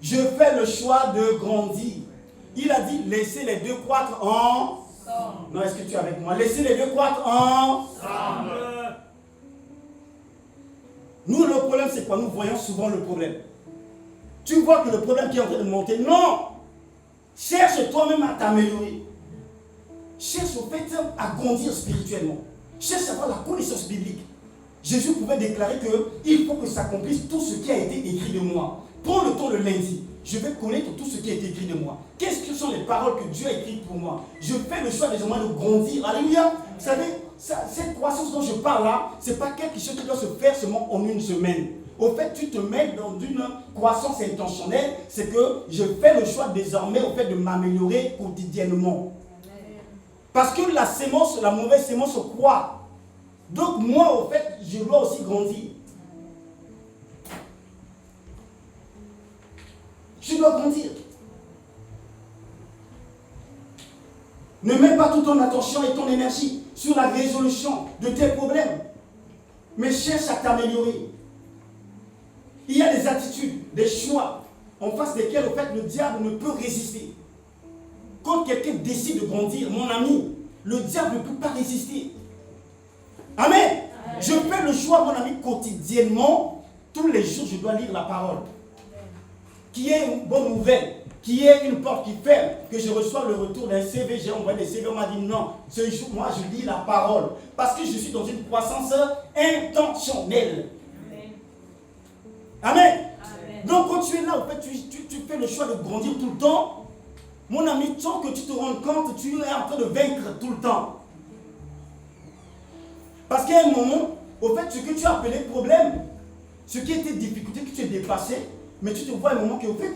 S1: Je fais le choix de grandir. Il a dit, laissez les deux croître ensemble. Non, est-ce que tu es avec moi? Laissez les deux croître ensemble. Nous, le problème, c'est quoi? Nous voyons souvent le problème. Tu vois que le problème qui est en train de monter. Non! Cherche toi-même à t'améliorer. Cherche au fait à grandir spirituellement. Cherche à avoir la connaissance biblique. Jésus pouvait déclarer qu'il faut que s'accomplisse tout ce qui a été écrit de moi. Prends le temps le lundi. Je vais connaître tout ce qui a été écrit de moi. Qu'est-ce que sont les paroles que Dieu a écrites pour moi? Je fais le choix désormais de grandir. Alléluia. Vous savez, cette croissance dont je parle là, ce n'est pas quelque chose qui doit se faire seulement en une semaine. Au fait, tu te mets dans une croissance intentionnelle. C'est que je fais le choix désormais au fait de m'améliorer quotidiennement. Parce que la sémence, la mauvaise sémence croît. Donc moi, au fait, je dois aussi grandir. Je dois grandir. Ne mets pas toute ton attention et ton énergie sur la résolution de tes problèmes, mais cherche à t'améliorer. Il y a des attitudes, des choix, en face desquels, au fait, le diable ne peut résister. Quand quelqu'un décide de grandir, mon ami, le diable ne peut pas résister. Amen. Je fais le choix, mon ami, quotidiennement. Tous les jours, je dois lire la parole. Qui est une bonne nouvelle, qui est une porte qui ferme, que je reçois le retour d'un CV. J'ai envoyé des CV, on m'a dit non. Ce jour, moi, je lis la parole. Parce que je suis dans une croissance intentionnelle. Amen. Amen. Donc, quand tu es là, en fait, tu fais le choix de grandir tout le temps. Mon ami, tant que tu te rends compte, tu es en train de vaincre tout le temps. Parce qu'à un moment, au fait, ce que tu as appelé problème, ce qui était difficulté que tu as dépassé, mais tu te vois à un moment qui, au fait,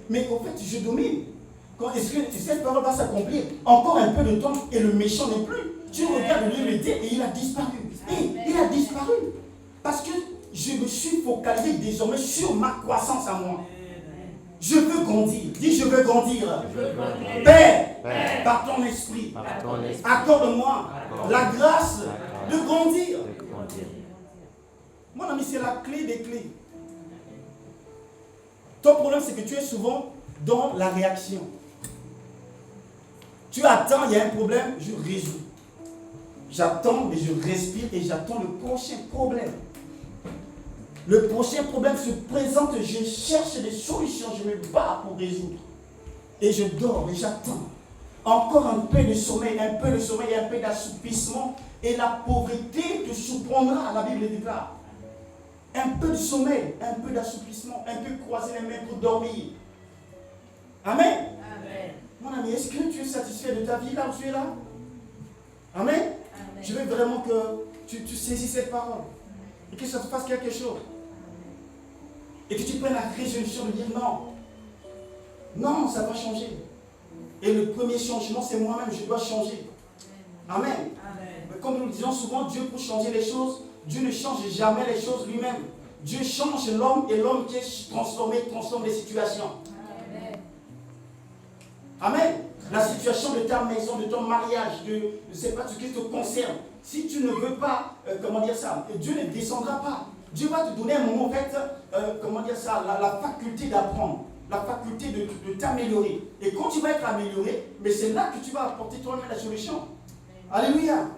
S1: mais au fait, je domine. Est-ce que cette parole va s'accomplir? Encore un peu de temps et le méchant n'est plus. Tu regardes l'humanité et il a disparu. Il a disparu. Parce que je me suis focalisé désormais sur ma croissance à moi. Je veux grandir. Dis, je veux grandir. Père, par ton esprit, accorde-moi la grâce de grandir. Mon ami, c'est la clé des clés. Ton problème, c'est que tu es souvent dans la réaction. Tu attends, il y a un problème, je résous. J'attends, mais je respire et j'attends le prochain problème. Le prochain problème se présente, je cherche des solutions, je me bats pour résoudre. Et je dors et j'attends. Encore un peu de sommeil, un peu d'assoupissement, et la pauvreté te surprendra, la Bible déclare. Un peu de sommeil, un peu d'assouplissement, un peu croiser les mains pour dormir. Amen. Amen. Mon ami, est-ce que tu es satisfait de ta vie là où tu es là? Amen. Amen. Je veux vraiment que tu saisis cette parole et que ça te fasse quelque chose. Et que tu prennes la résolution de dire non. Non, ça va changer. Et le premier changement, c'est moi-même, je dois changer. Amen. Amen. Mais comme nous le disons souvent, Dieu pour changer les choses, Dieu ne change jamais les choses lui-même. Dieu change l'homme et l'homme qui est transformé transforme les situations. Amen. Amen. La situation de ta maison, de ton mariage, de ne sais pas ce qui te concerne. Si tu ne veux pas, Dieu ne descendra pas. Dieu va te donner un moment, en fait, la faculté d'apprendre, la faculté de t'améliorer. Et quand tu vas être amélioré, mais c'est là que tu vas apporter toi-même la solution. Alléluia.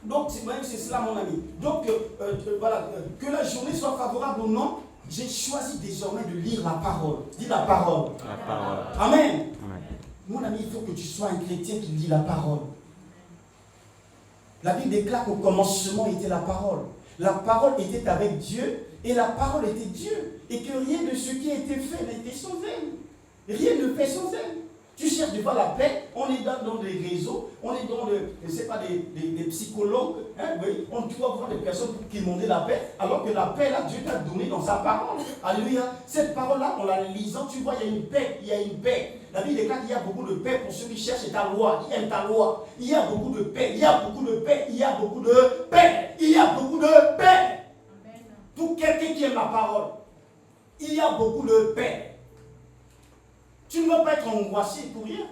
S1: Donc, c'est cela, mon ami. Donc, que la journée soit favorable ou non, j'ai choisi désormais de lire la parole. Dis la parole. La parole. Amen. Amen. Mon ami, il faut que tu sois un chrétien qui lit la parole. La Bible déclare qu'au commencement était la parole. La parole était avec Dieu et la parole était Dieu. Et que rien de ce qui a été fait n'était sans elle. Rien ne fait sans elle. Tu cherches de voir la paix, on est dans des réseaux, on est dans des psychologues, hein, oui, on doit voir des personnes qui demandent la paix, alors que la paix, là, Dieu t'a donné dans sa parole. Alléluia. Cette parole-là, en la lisant, tu vois, il y a une paix, il y a une paix. La Bible déclare qu'il y a beaucoup de paix pour ceux qui cherchent ta loi, qui aiment ta loi. Il y a beaucoup de paix, il y a beaucoup de paix, il y a beaucoup de paix, il y a beaucoup de paix. Pour quelqu'un qui aime la parole, il y a beaucoup de paix. angoissé pour rien,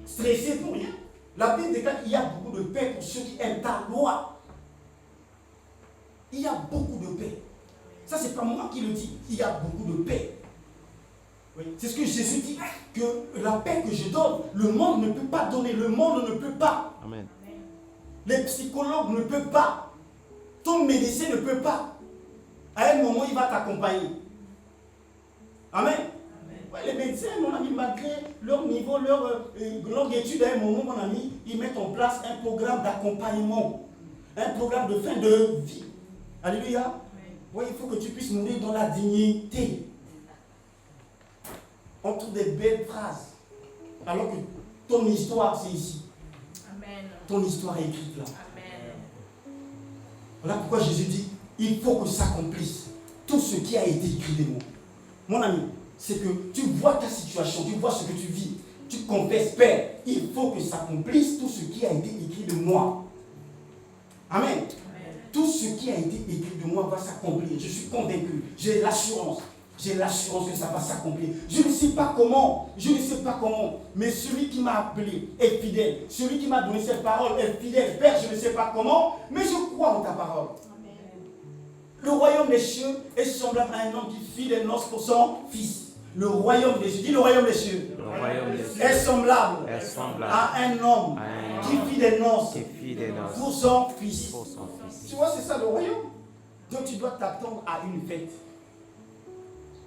S1: stressé pour rien. La Bible déclare qu'il y a beaucoup de paix pour ceux qui aiment ta loi. Il y a beaucoup de paix. Ça, c'est pas moi qui le dis. Il y a beaucoup de paix. Oui. C'est ce que Jésus dit, que la paix que je donne, le monde ne peut pas donner. Le monde ne peut pas.
S4: Amen.
S1: Les psychologues ne peuvent pas. Ton médecin ne peut pas. À un moment, il va t'accompagner. Amen. Ouais, les médecins, mon ami, malgré leur niveau, leur longue étude, à un moment, mon ami, ils mettent en place un programme d'accompagnement. Un programme de fin de vie. Alléluia. Ouais, il faut que tu puisses mourir dans la dignité. On trouve des belles phrases. Alors que ton histoire, c'est ici.
S3: Amen.
S1: Ton histoire est écrite là.
S3: Amen.
S1: Voilà pourquoi Jésus dit, il faut que s'accomplisse tout ce qui a été écrit de moi. Mon ami, c'est que tu vois ta situation, tu vois ce que tu vis, tu confesses, Père, il faut que s'accomplisse tout ce qui a été écrit de moi. Amen. Amen. Tout ce qui a été écrit de moi va s'accomplir. Je suis convaincu, j'ai l'assurance. J'ai l'assurance que ça va s'accomplir. Je ne sais pas comment, mais celui qui m'a appelé est fidèle. Celui qui m'a donné cette parole est fidèle. Père, je ne sais pas comment, mais je crois en ta parole. Amen. Le royaume des cieux est semblable à un homme qui fit des noces pour son fils. Le royaume des cieux, dis le royaume des cieux, est semblable à un homme qui fit des noces pour son fils. Tu vois, c'est ça le royaume. Donc tu dois t'attendre à une fête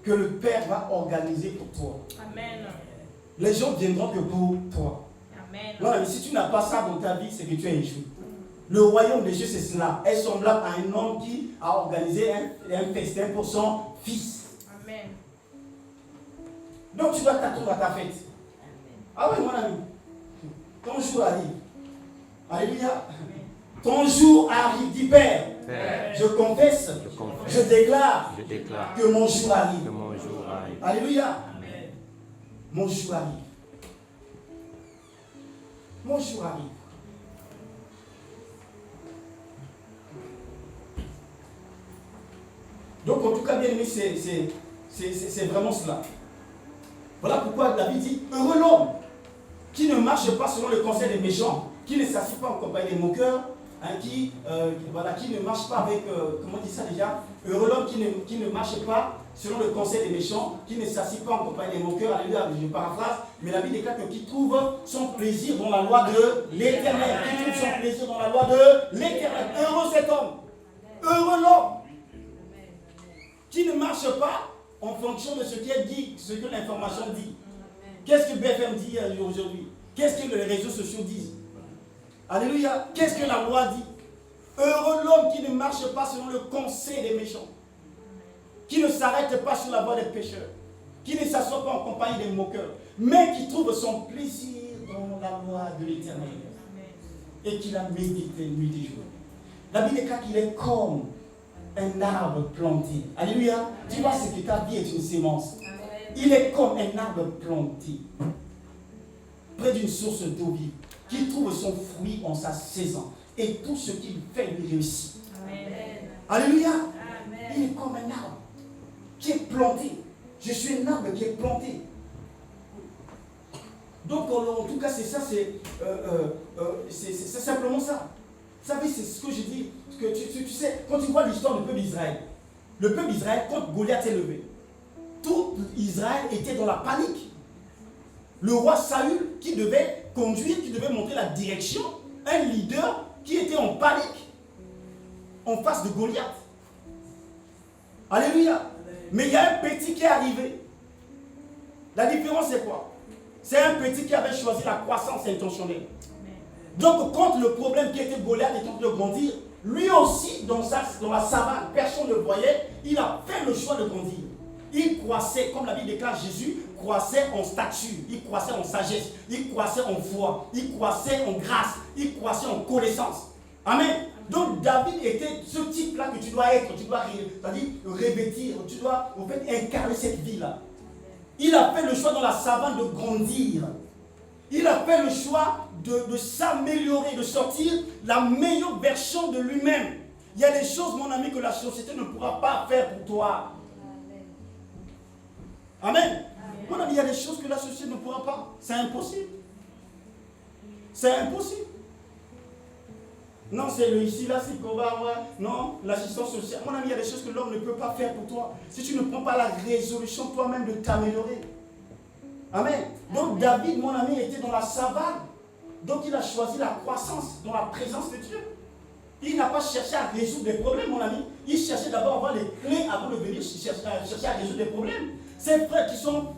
S1: que le Père va organiser pour toi. Amen. Les gens viendront que pour toi. Amen. Non, mais si tu n'as pas ça dans ta vie, c'est que tu as échoué. Le royaume des cieux, c'est cela. Est semblable à un homme qui a organisé un festin pour son fils. Amen. Donc tu dois t'attendre à ta fête. Amen. Ah oui, mon ami. Ton jour arrive. Alléluia. Ton jour arrive, dit Père. Père. Je confesse, je déclare que mon jour arrive. Alléluia. Amen. Mon jour arrive. Mon jour arrive. Donc en tout cas, bien aimé, c'est vraiment cela. Voilà pourquoi David dit, heureux l'homme qui ne marche pas selon le conseil des méchants, qui ne s'assied pas en compagnie des moqueurs, hein, qui ne marche pas avec, comment on dit ça déjà, heureux l'homme qui ne marche pas selon le conseil des méchants, qui ne s'assied pas en compagnie des moqueurs, alléluia, je paraphrase, mais la Bible déclare que qui trouve son plaisir dans la loi de l'Éternel, qui trouve son plaisir dans la loi de l'Éternel. Heureux cet homme, heureux l'homme qui ne marche pas en fonction de ce qui est dit, ce que l'information dit. Qu'est-ce que BFM dit aujourd'hui? Qu'est-ce que les réseaux sociaux disent? Alléluia. Qu'est-ce que la loi dit? Heureux l'homme qui ne marche pas selon le conseil des méchants, qui ne s'arrête pas sur la voie des pécheurs, qui ne s'assoit pas en compagnie des moqueurs, mais qui trouve son plaisir dans la loi de l'Éternel et qui la médite nuit et jour. La Bible déclare qu'il est comme un arbre planté. Alléluia. Tu vois, c'est que ta vie est une sémence. Il est comme un arbre planté près d'une source d'eau vive, qui trouve son fruit en sa saison. Et tout ce qu'il fait lui réussit. Amen. Alléluia. Amen. Il est comme un arbre qui est planté. Je suis un arbre qui est planté. Donc, en tout cas, c'est ça, c'est simplement ça. Vous savez, c'est ce que je dis. Que tu sais, quand tu vois l'histoire du peuple d'Israël, le peuple d'Israël, quand Goliath s'est levé, tout Israël était dans la panique. Le roi Saül, qui devait conduire, qui devait montrer la direction, un leader qui était en panique en face de Goliath. Alléluia. Mais il y a un petit qui est arrivé. La différence, c'est quoi? C'est un petit qui avait choisi la croissance intentionnelle. Donc, quand le problème qui était Goliath était en train de grandir, lui aussi, dans la savane, personne ne le voyait, il a fait le choix de grandir. Il croissait, comme la Bible déclare, Jésus croissait en stature, il croissait en sagesse, il croissait en foi, il croissait en grâce, il croissait en connaissance. Amen. Donc David était ce type-là que tu dois être, tu dois revêtir, tu dois en fait incarner cette vie-là. Il a fait le choix dans la savane de grandir. Il a fait le choix de s'améliorer, de sortir la meilleure version de lui-même. Il y a des choses, mon ami, que la société ne pourra pas faire pour toi. Amen. Mon ami, il y a des choses que la société ne pourra pas. C'est impossible. C'est impossible. Non, c'est le ici, là, c'est qu'on va avoir. Non, l'assistance sociale. Mon ami, il y a des choses que l'homme ne peut pas faire pour toi. Si tu ne prends pas la résolution toi-même de t'améliorer. Amen. Donc David, mon ami, était dans la savane. Donc il a choisi la croissance dans la présence de Dieu. Il n'a pas cherché à résoudre des problèmes, mon ami. Il cherchait d'abord à avoir les clés avant de venir chercher à résoudre des problèmes. Ces frères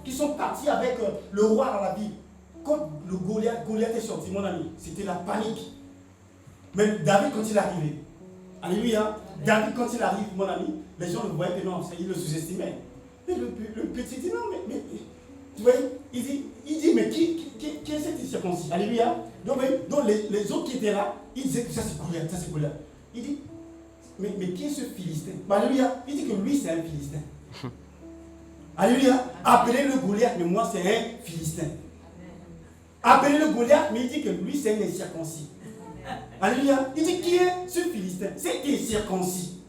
S1: qui sont partis avec le roi dans la ville. Quand le Goliath est sorti, mon ami, c'était la panique. Mais David, quand il est arrivé, alléluia, David, quand il arrive, mon ami, les gens le voyaient que non, il le sous-estimait. Et le petit dit non, mais tu vois, il dit mais qui est cet circoncis? Alléluia. Donc les autres qui étaient là, ils disaient que ça c'est Goliath, ça c'est Goliath. Il dit, mais qui est ce Philistin? Alléluia. Il dit que lui c'est un Philistin. Alléluia. Appelez-le Goliath, mais moi c'est un Philistin. Appelez-le Goliath, mais il dit que lui c'est un incirconcis. Alléluia. Il dit qui est ce Philistin? C'est incirconcis.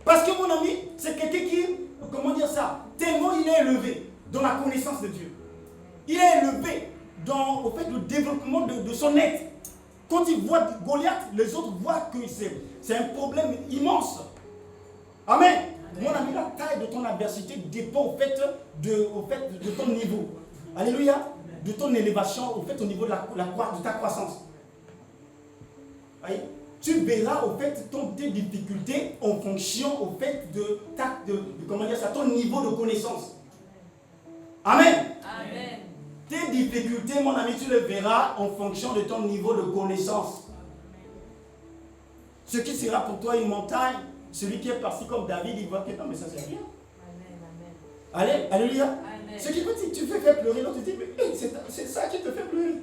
S1: Parce que mon ami, c'est quelqu'un qui, comment dire ça, tellement il est élevé dans la connaissance de Dieu. Il est élevé dans au fait, le développement de son être. Quand il voit Goliath, les autres voient que c'est un problème immense. Amen. Mon ami, la taille de ton adversité dépend au fait de ton niveau. Alléluia. De ton élévation, au niveau de ta croissance. Voyez? Tu verras au fait tes difficultés en fonction au fait de ton niveau de connaissance. Amen.
S3: Amen.
S1: Tes difficultés, mon ami, tu les verras en fonction de ton niveau de connaissance. Ce qui sera pour toi une montagne, celui qui est parti comme David, il voit que non, mais ça c'est rien.
S3: Amen.
S1: Allez, alléluia.
S3: Amen.
S1: Ce qui veut dire que tu fais faire pleurer, l'autre te dit, mais c'est ça qui te fait pleurer.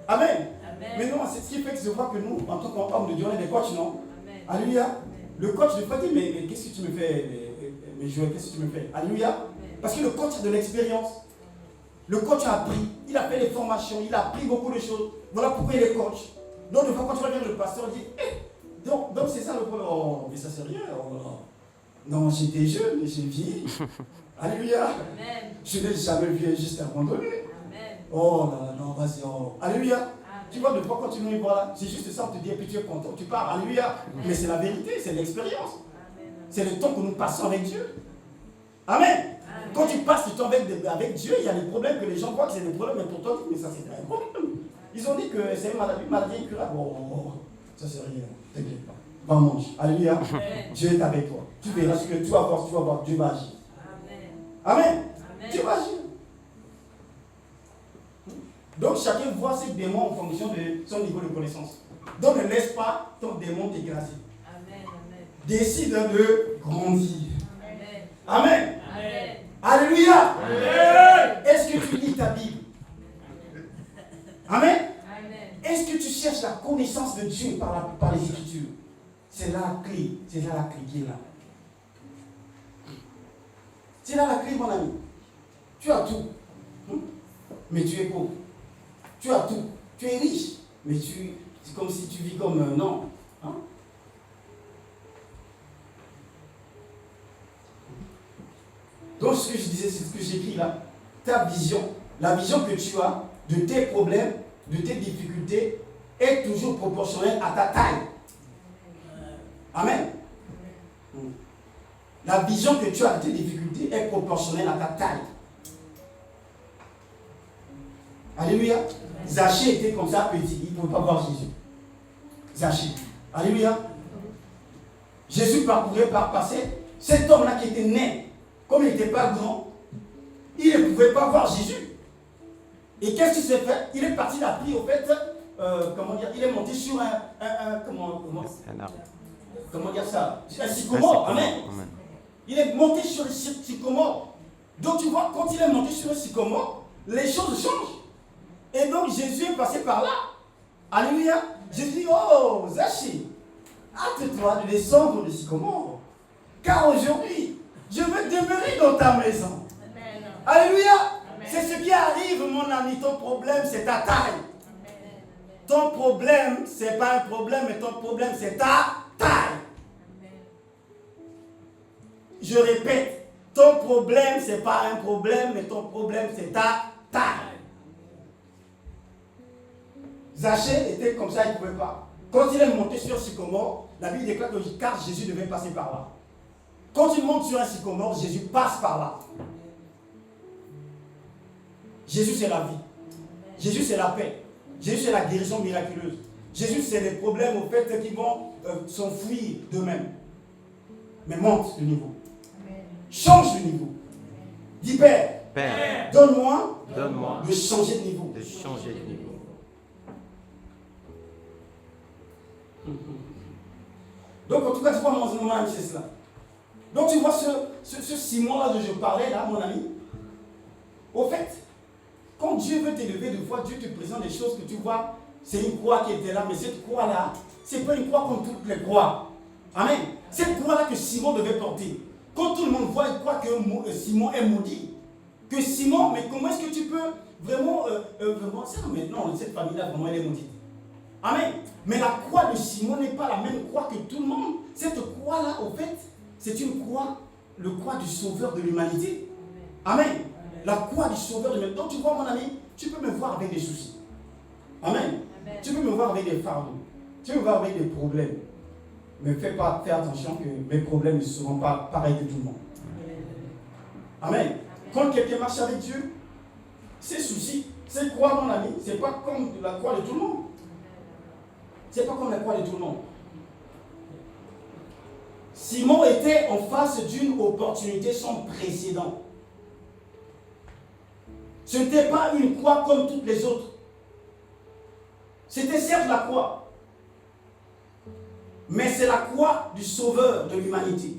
S1: Amen.
S3: Amen.
S1: Mais non, c'est ce qui fait que je vois que nous, en tant qu'hommes de Dieu, on est des coachs, non?
S3: Amen.
S1: Alléluia.
S3: Amen.
S1: Le coach ne peut pas dire, mais qu'est-ce que tu me fais, mais Joël, qu'est-ce que tu me fais? Alléluia.
S3: Amen.
S1: Parce que le coach a de l'expérience. Le coach a appris, il a fait des formations, il a appris beaucoup de choses. Voilà pourquoi il est coach. Donc, des fois, quand tu vas dire le pasteur, il dit, donc c'est ça le problème. Oh, mais ça c'est rien. Oh, non, j'étais jeune, j'ai vieilli. Alléluia.
S3: Amen.
S1: Je n'ai jamais vu juste abandonné.
S3: Amen.
S1: Oh, non, vas-y. Oh. Alléluia.
S3: Amen.
S1: Tu vois, de fois quand tu nous voilà, c'est juste ça, on te dit, et puis tu es content, tu pars. Alléluia. Mais c'est la vérité, c'est l'expérience.
S3: Amen.
S1: C'est le temps que nous passons avec Dieu. Amen. Quand tu passes du temps avec Dieu, il y a des problèmes que les gens voient que c'est des problèmes, mais pour toi, mais ça c'est pas un problème. Ils ont dit que c'est une maladie incurable. Oh, ça c'est rien, t'inquiète pas. Va manger. Alléluia.
S3: Amen.
S1: Dieu est avec toi. Tu verras ce que tu vas voir, Dieu va agir.
S3: Amen.
S1: Amen.
S3: Amen.
S1: Dieu va agir. Donc chacun voit ses démons en fonction de son niveau de connaissance. Donc ne laisse pas ton démon t'écraser.
S3: Amen. Amen.
S1: Décide de grandir.
S3: Amen.
S1: Amen.
S3: Amen.
S1: Alléluia.
S2: Amen.
S1: Est-ce que tu lis ta Bible? Amen.
S3: Amen.
S1: Est-ce que tu cherches la connaissance de Dieu par les Écritures? C'est là la clé. C'est là la clé qui est là. C'est là la clé, mon ami. Tu as tout. Mais tu es pauvre. Tu as tout. Tu es riche. Mais c'est comme si tu vis comme non. Hein? Donc ce que je disais, c'est ce que j'écris là. Ta vision, la vision que tu as de tes problèmes, de tes difficultés, est toujours proportionnelle à ta taille. Amen. La vision que tu as de tes difficultés est proportionnelle à ta taille. Alléluia. Zachée était comme ça petit, il ne pouvait pas voir Jésus. Zachée. Alléluia. Jésus parcourait par passé. Cet homme-là qui était né, comme il n'était pas grand, il ne pouvait pas voir Jésus. Et qu'est-ce qu'il s'est fait? Il est parti, il a pris au fait, comment dire, il est monté sur comment dire ça? Un sycomore. Amen. Il est monté sur le sycomore. Donc tu vois, quand il est monté sur le sycomore, les choses changent. Et donc Jésus est passé par là. Alléluia. Jésus dit, oh, Zachée, hâte-toi de descendre du sycomore. Car aujourd'hui, je veux demeurer dans ta maison.
S3: Amen.
S1: Alléluia.
S3: Amen.
S1: C'est ce qui arrive, mon ami. Ton problème, c'est ta taille.
S3: Amen.
S1: Ton problème, c'est pas un problème, mais ton problème, c'est ta taille.
S3: Amen.
S1: Je répète, Ton problème, ce n'est pas un problème, mais ton problème, c'est ta taille. Zachée était comme ça, il ne pouvait pas. Quand il est monté sur un sycomore, la Bible déclare que car Jésus devait passer par là. Quand il monte sur un sycomore, Jésus passe par là. Jésus, c'est la vie. Jésus, c'est la paix. Jésus, c'est la guérison miraculeuse. Jésus, c'est les problèmes au fait qui vont s'enfuir d'eux-mêmes. Mais monte le niveau. Change de niveau. Dis Père,
S4: Père,
S1: donne-moi
S4: donne-moi
S1: de changer de niveau.
S4: de changer de niveau.
S1: Donc, en tout cas, tu vois, mon ami, c'est cela. Donc, tu vois, ce Simon-là dont je parlais, là, mon ami, au fait, quand Dieu veut t'élever de foi, Dieu te présente des choses que tu vois, c'est une croix qui était là, mais cette croix-là, c'est pas une croix comme toutes les croix. Amen. Cette croix-là que Simon devait porter. Quand tout le monde voit, il croit que Simon est maudit. Que Simon, mais comment est-ce que tu peux vraiment ça, mais non, cette famille-là, vraiment, elle est maudite. Amen. Mais la croix de Simon n'est pas la même croix que tout le monde. Cette croix-là, au fait, c'est une croix, le croix du sauveur de l'humanité. Amen. La croix du sauveur de l'humanité. Donc tu vois, mon ami, tu peux me voir avec des soucis. Amen. Tu peux me voir avec des fardeaux. Tu peux me voir avec des problèmes. Mais fais attention que mes problèmes ne seront pas pareils que tout le monde. Amen. Quand quelqu'un marche avec Dieu, ses soucis, ses croix, mon ami, ce n'est pas comme la croix de tout le monde. Ce n'est pas comme la croix de tout le monde. Simon était en face d'une opportunité sans précédent. Ce n'était pas une croix comme toutes les autres. C'était certes la croix, mais c'est la croix du sauveur de l'humanité.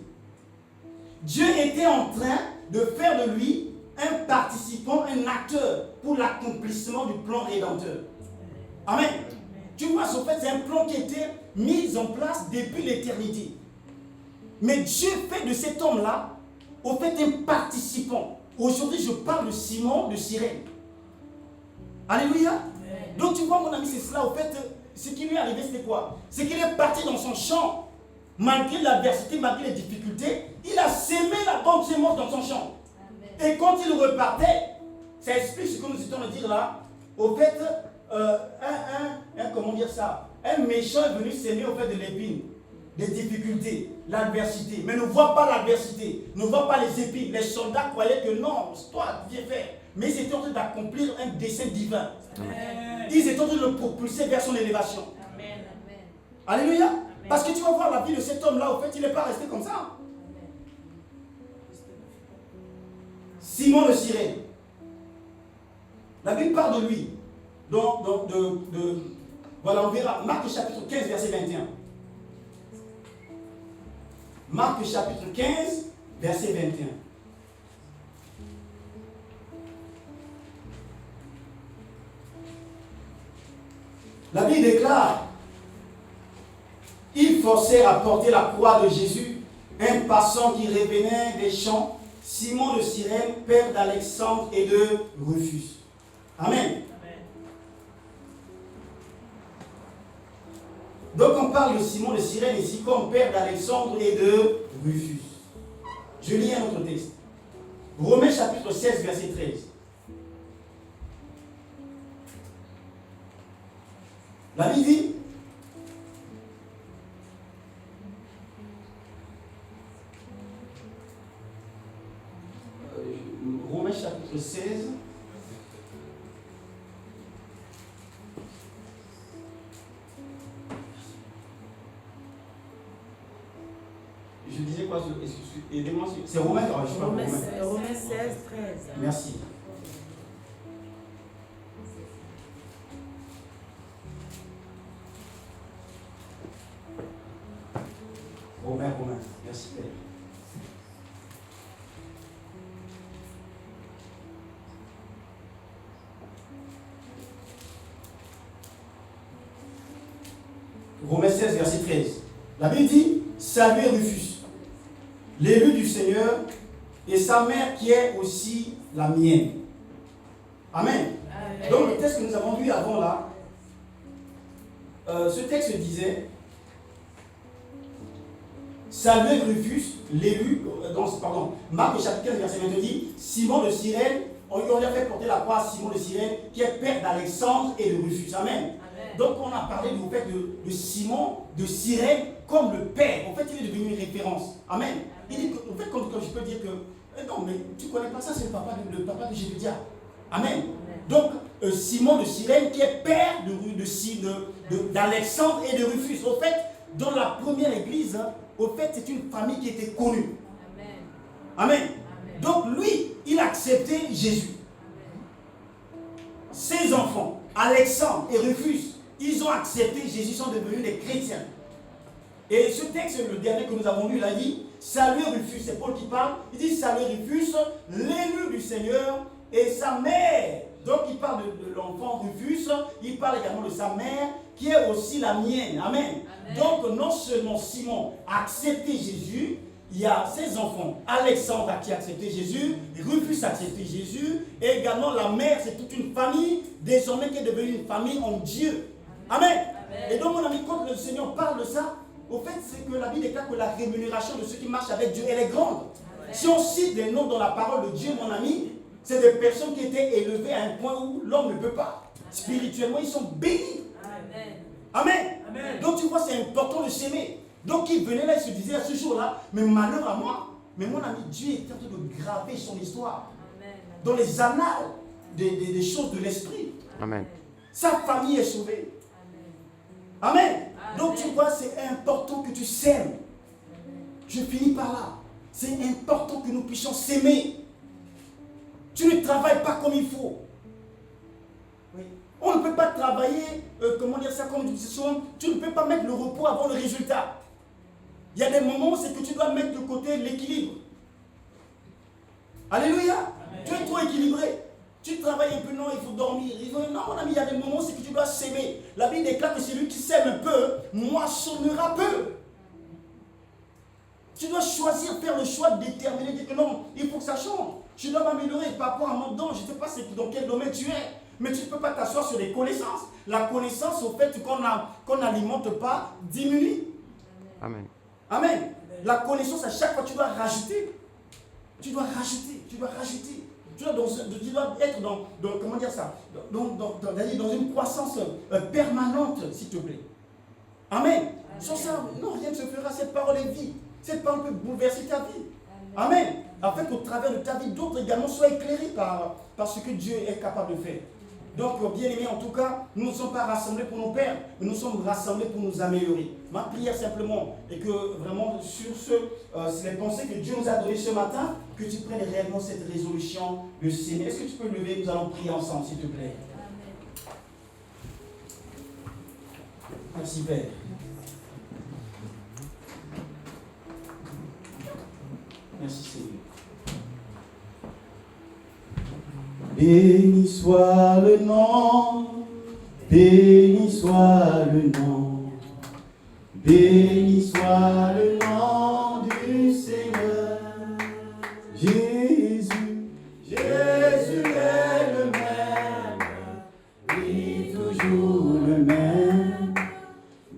S1: Dieu était en train de faire de lui un participant, un acteur pour l'accomplissement du plan rédempteur. Amen. Tu vois, en fait, c'est un plan qui était mis en place depuis l'éternité. Mais Dieu fait de cet homme-là, au fait, un participant. Aujourd'hui, je parle de Simon de Cyrène. Alléluia. Donc, tu vois, mon ami, c'est cela. Au fait, ce qui lui est arrivé, c'était quoi? C'est qu'il est parti dans son champ, malgré l'adversité, malgré les difficultés. Il a sémé la bonne semence dans son champ. Et quand il repartait, ça explique ce que nous étions de dire là. Au fait, comment dire ça? Un méchant est venu s'aimer au fait de l'épine, des difficultés, l'adversité. Mais ne voit pas l'adversité, ne voit pas les épines. Les soldats croyaient que non, toi, viens faire. Mais ils étaient en train d'accomplir un dessein divin. Amen. Ils étaient en train de le propulser vers son élévation. Amen. Alléluia. Amen. Parce que tu vas voir la vie de cet homme-là, au fait, il n'est pas resté comme ça. Amen. Simon le Cyrène. La Bible parle de lui. Voilà, on verra. Marc chapitre 15, verset 21. Marc chapitre 15, verset 21. La Bible déclare, ils forcèrent à porter la croix de Jésus, un passant qui revenait des champs, Simon de Cyrène, père d'Alexandre et de Rufus. Amen. Donc on parle de Simon de Cyrène ici comme père d'Alexandre et de Rufus. Je lis un autre texte. Romains chapitre 16, verset 13. La Bible dit, Romains chapitre 16, je disais quoi? Aidez-moi, c'est Romains, je ne sais pas.
S3: Romains 16, 13.
S1: Merci. Romains, merci Père. Romains 16, verset 13. La Bible dit, saluez Rufus, l'élu du Seigneur, et sa mère qui est aussi la mienne. Amen. Amen. Donc le texte que nous avons lu avant là, ce texte disait, saluez Rufus, l'élu, Marc chapitre 15, verset 20 dit, Simon de Cyrène, on lui a fait porter la croix à Simon de Cyrène, qui est père d'Alexandre et de Rufus. Amen.
S3: Amen.
S1: Donc on a parlé du fait de Simon de Cyrène comme le père. En fait, il est devenu une référence. Amen.
S3: Amen.
S1: Il dit que, en fait, quand je peux dire que, non, mais tu ne connais pas ça, c'est le papa de Jérémie. Amen.
S3: Amen.
S1: Donc, Simon de Cyrène, qui est père d'Alexandre et de Rufus. Au fait, dans la première église, au fait, c'est une famille qui était connue.
S3: Amen.
S1: Amen.
S3: Amen.
S1: Donc, lui, il a accepté Jésus. Ses enfants, Alexandre et Rufus, ils ont accepté Jésus, sont devenus des chrétiens. Et ce texte, le dernier que nous avons lu, il a dit, salut Rufus, c'est Paul qui parle, il dit, salut Rufus, l'élu du Seigneur et sa mère. Donc il parle de l'enfant Rufus, il parle également de sa mère, qui est aussi la mienne. Amen.
S3: Amen.
S1: Donc non seulement Simon a accepté Jésus, il y a ses enfants, Alexandre qui a accepté Jésus, Rufus a accepté Jésus, et également la mère, c'est toute une famille, désormais qui est devenue une famille en Dieu. Amen.
S3: Amen.
S1: Et donc mon ami, quand le Seigneur parle de ça, au fait, c'est que la Bible déclare que la rémunération de ceux qui marchent avec Dieu, elle est grande.
S3: Amen.
S1: Si on cite des noms dans la parole de Dieu, mon ami, c'est des personnes qui étaient élevées à un point où l'homme ne peut pas. Spirituellement, ils sont bénis.
S3: Amen.
S1: Amen.
S2: Amen.
S1: Donc tu vois, c'est important de s'aimer. Donc il venait là, il se disait à ce jour-là, mais malheur à moi. Mais mon ami, Dieu est en train de graver son histoire
S3: Amen.
S1: dans les annales des choses de l'esprit.
S4: Amen.
S1: Sa famille est sauvée.
S3: Amen.
S1: Amen. Donc tu vois, c'est important que tu s'aimes. Je finis par là. C'est important que nous puissions s'aimer. Tu ne travailles pas comme il faut. Oui. On ne peut pas travailler, comment dire ça, comme nous disons, tu ne peux pas mettre le repos avant le résultat. Il y a des moments où c'est que tu dois mettre de côté l'équilibre. Alléluia.
S2: Amen.
S1: Tu es trop équilibré. Tu travailles un peu, non, il faut dormir. Non, mon ami, il y a des moments où c'est que tu dois s'aimer. La Bible déclare que celui qui s'aime un peu, moissonnera peu. Tu dois choisir, faire le choix de déterminer, dire que non, il faut que ça change. Tu dois m'améliorer par rapport à mon don. Je ne sais pas dans quel domaine tu es, mais tu ne peux pas t'asseoir sur des connaissances. La connaissance, au fait qu'on n'alimente pas, diminue.
S4: Amen.
S1: Amen. La connaissance, à chaque fois, tu dois rajouter. Tu dois rajouter, tu dois rajouter. Tu dois être dans comment dire ça, dans une croissance permanente, s'il te plaît. Amen. Sans ça, non, rien ne se fera. Cette parole est vie. Cette parole peut bouleverser ta vie. Amen. Afin qu'au travers de ta vie, d'autres également soient éclairés par ce que Dieu est capable de faire. Donc, bien aimés, en tout cas, nous ne sommes pas rassemblés pour nos pères, mais nous sommes rassemblés pour nous améliorer. Ma prière simplement est que vraiment sur les pensées que Dieu nous a données ce matin, que tu prennes réellement cette résolution de s'aimer. Est-ce que tu peux le lever? Nous allons prier ensemble, s'il te plaît. Merci, Père. Merci, Seigneur. Béni soit le nom, béni soit le nom, béni soit le nom du Seigneur. Jésus, Jésus est le même, oui, toujours le même.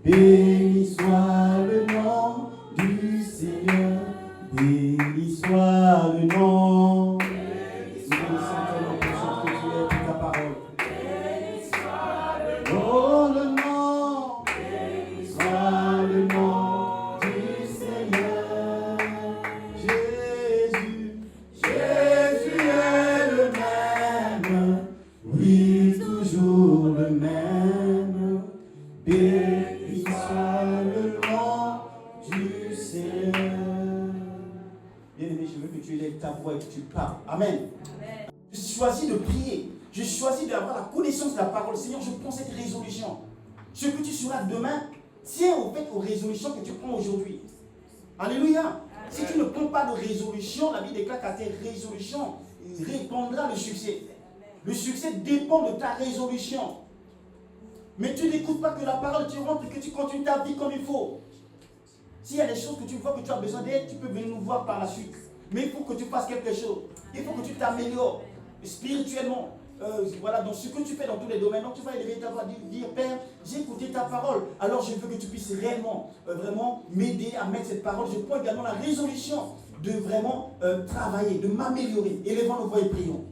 S1: Béni soit le nom du Seigneur, béni soit le nom. Oh, le nom, soit le nom du Seigneur. Jésus, Jésus est le même, oui, toujours le même. Béni soit le nom du Seigneur. Bien-aimé, je veux que tu élèves ta voix et que tu parles. Amen. Je choisis de prier. Je choisis d'avoir la connaissance de la parole. Seigneur, je prends cette résolution. Ce que tu seras demain, tiens au fait aux résolutions que tu prends aujourd'hui. Alléluia. Si tu ne prends pas de résolution, la Bible déclare qu'à tes résolutions, il répondra le succès. Le succès dépend de ta résolution. Mais tu n'écoutes pas que la parole, tu rentres et que tu continues ta vie comme il faut. S'il y a des choses que tu vois que tu as besoin d'aide, tu peux venir nous voir par la suite. Mais il faut que tu fasses quelque chose. Il faut que tu t'améliores spirituellement. voilà, dans ce que tu fais dans tous les domaines. Donc tu vas élever ta voix, dire Père, j'ai écouté ta parole. Alors je veux que tu puisses réellement, vraiment m'aider à mettre cette parole. Je prends également la résolution de vraiment travailler, de m'améliorer. Élevons nos voix et prions.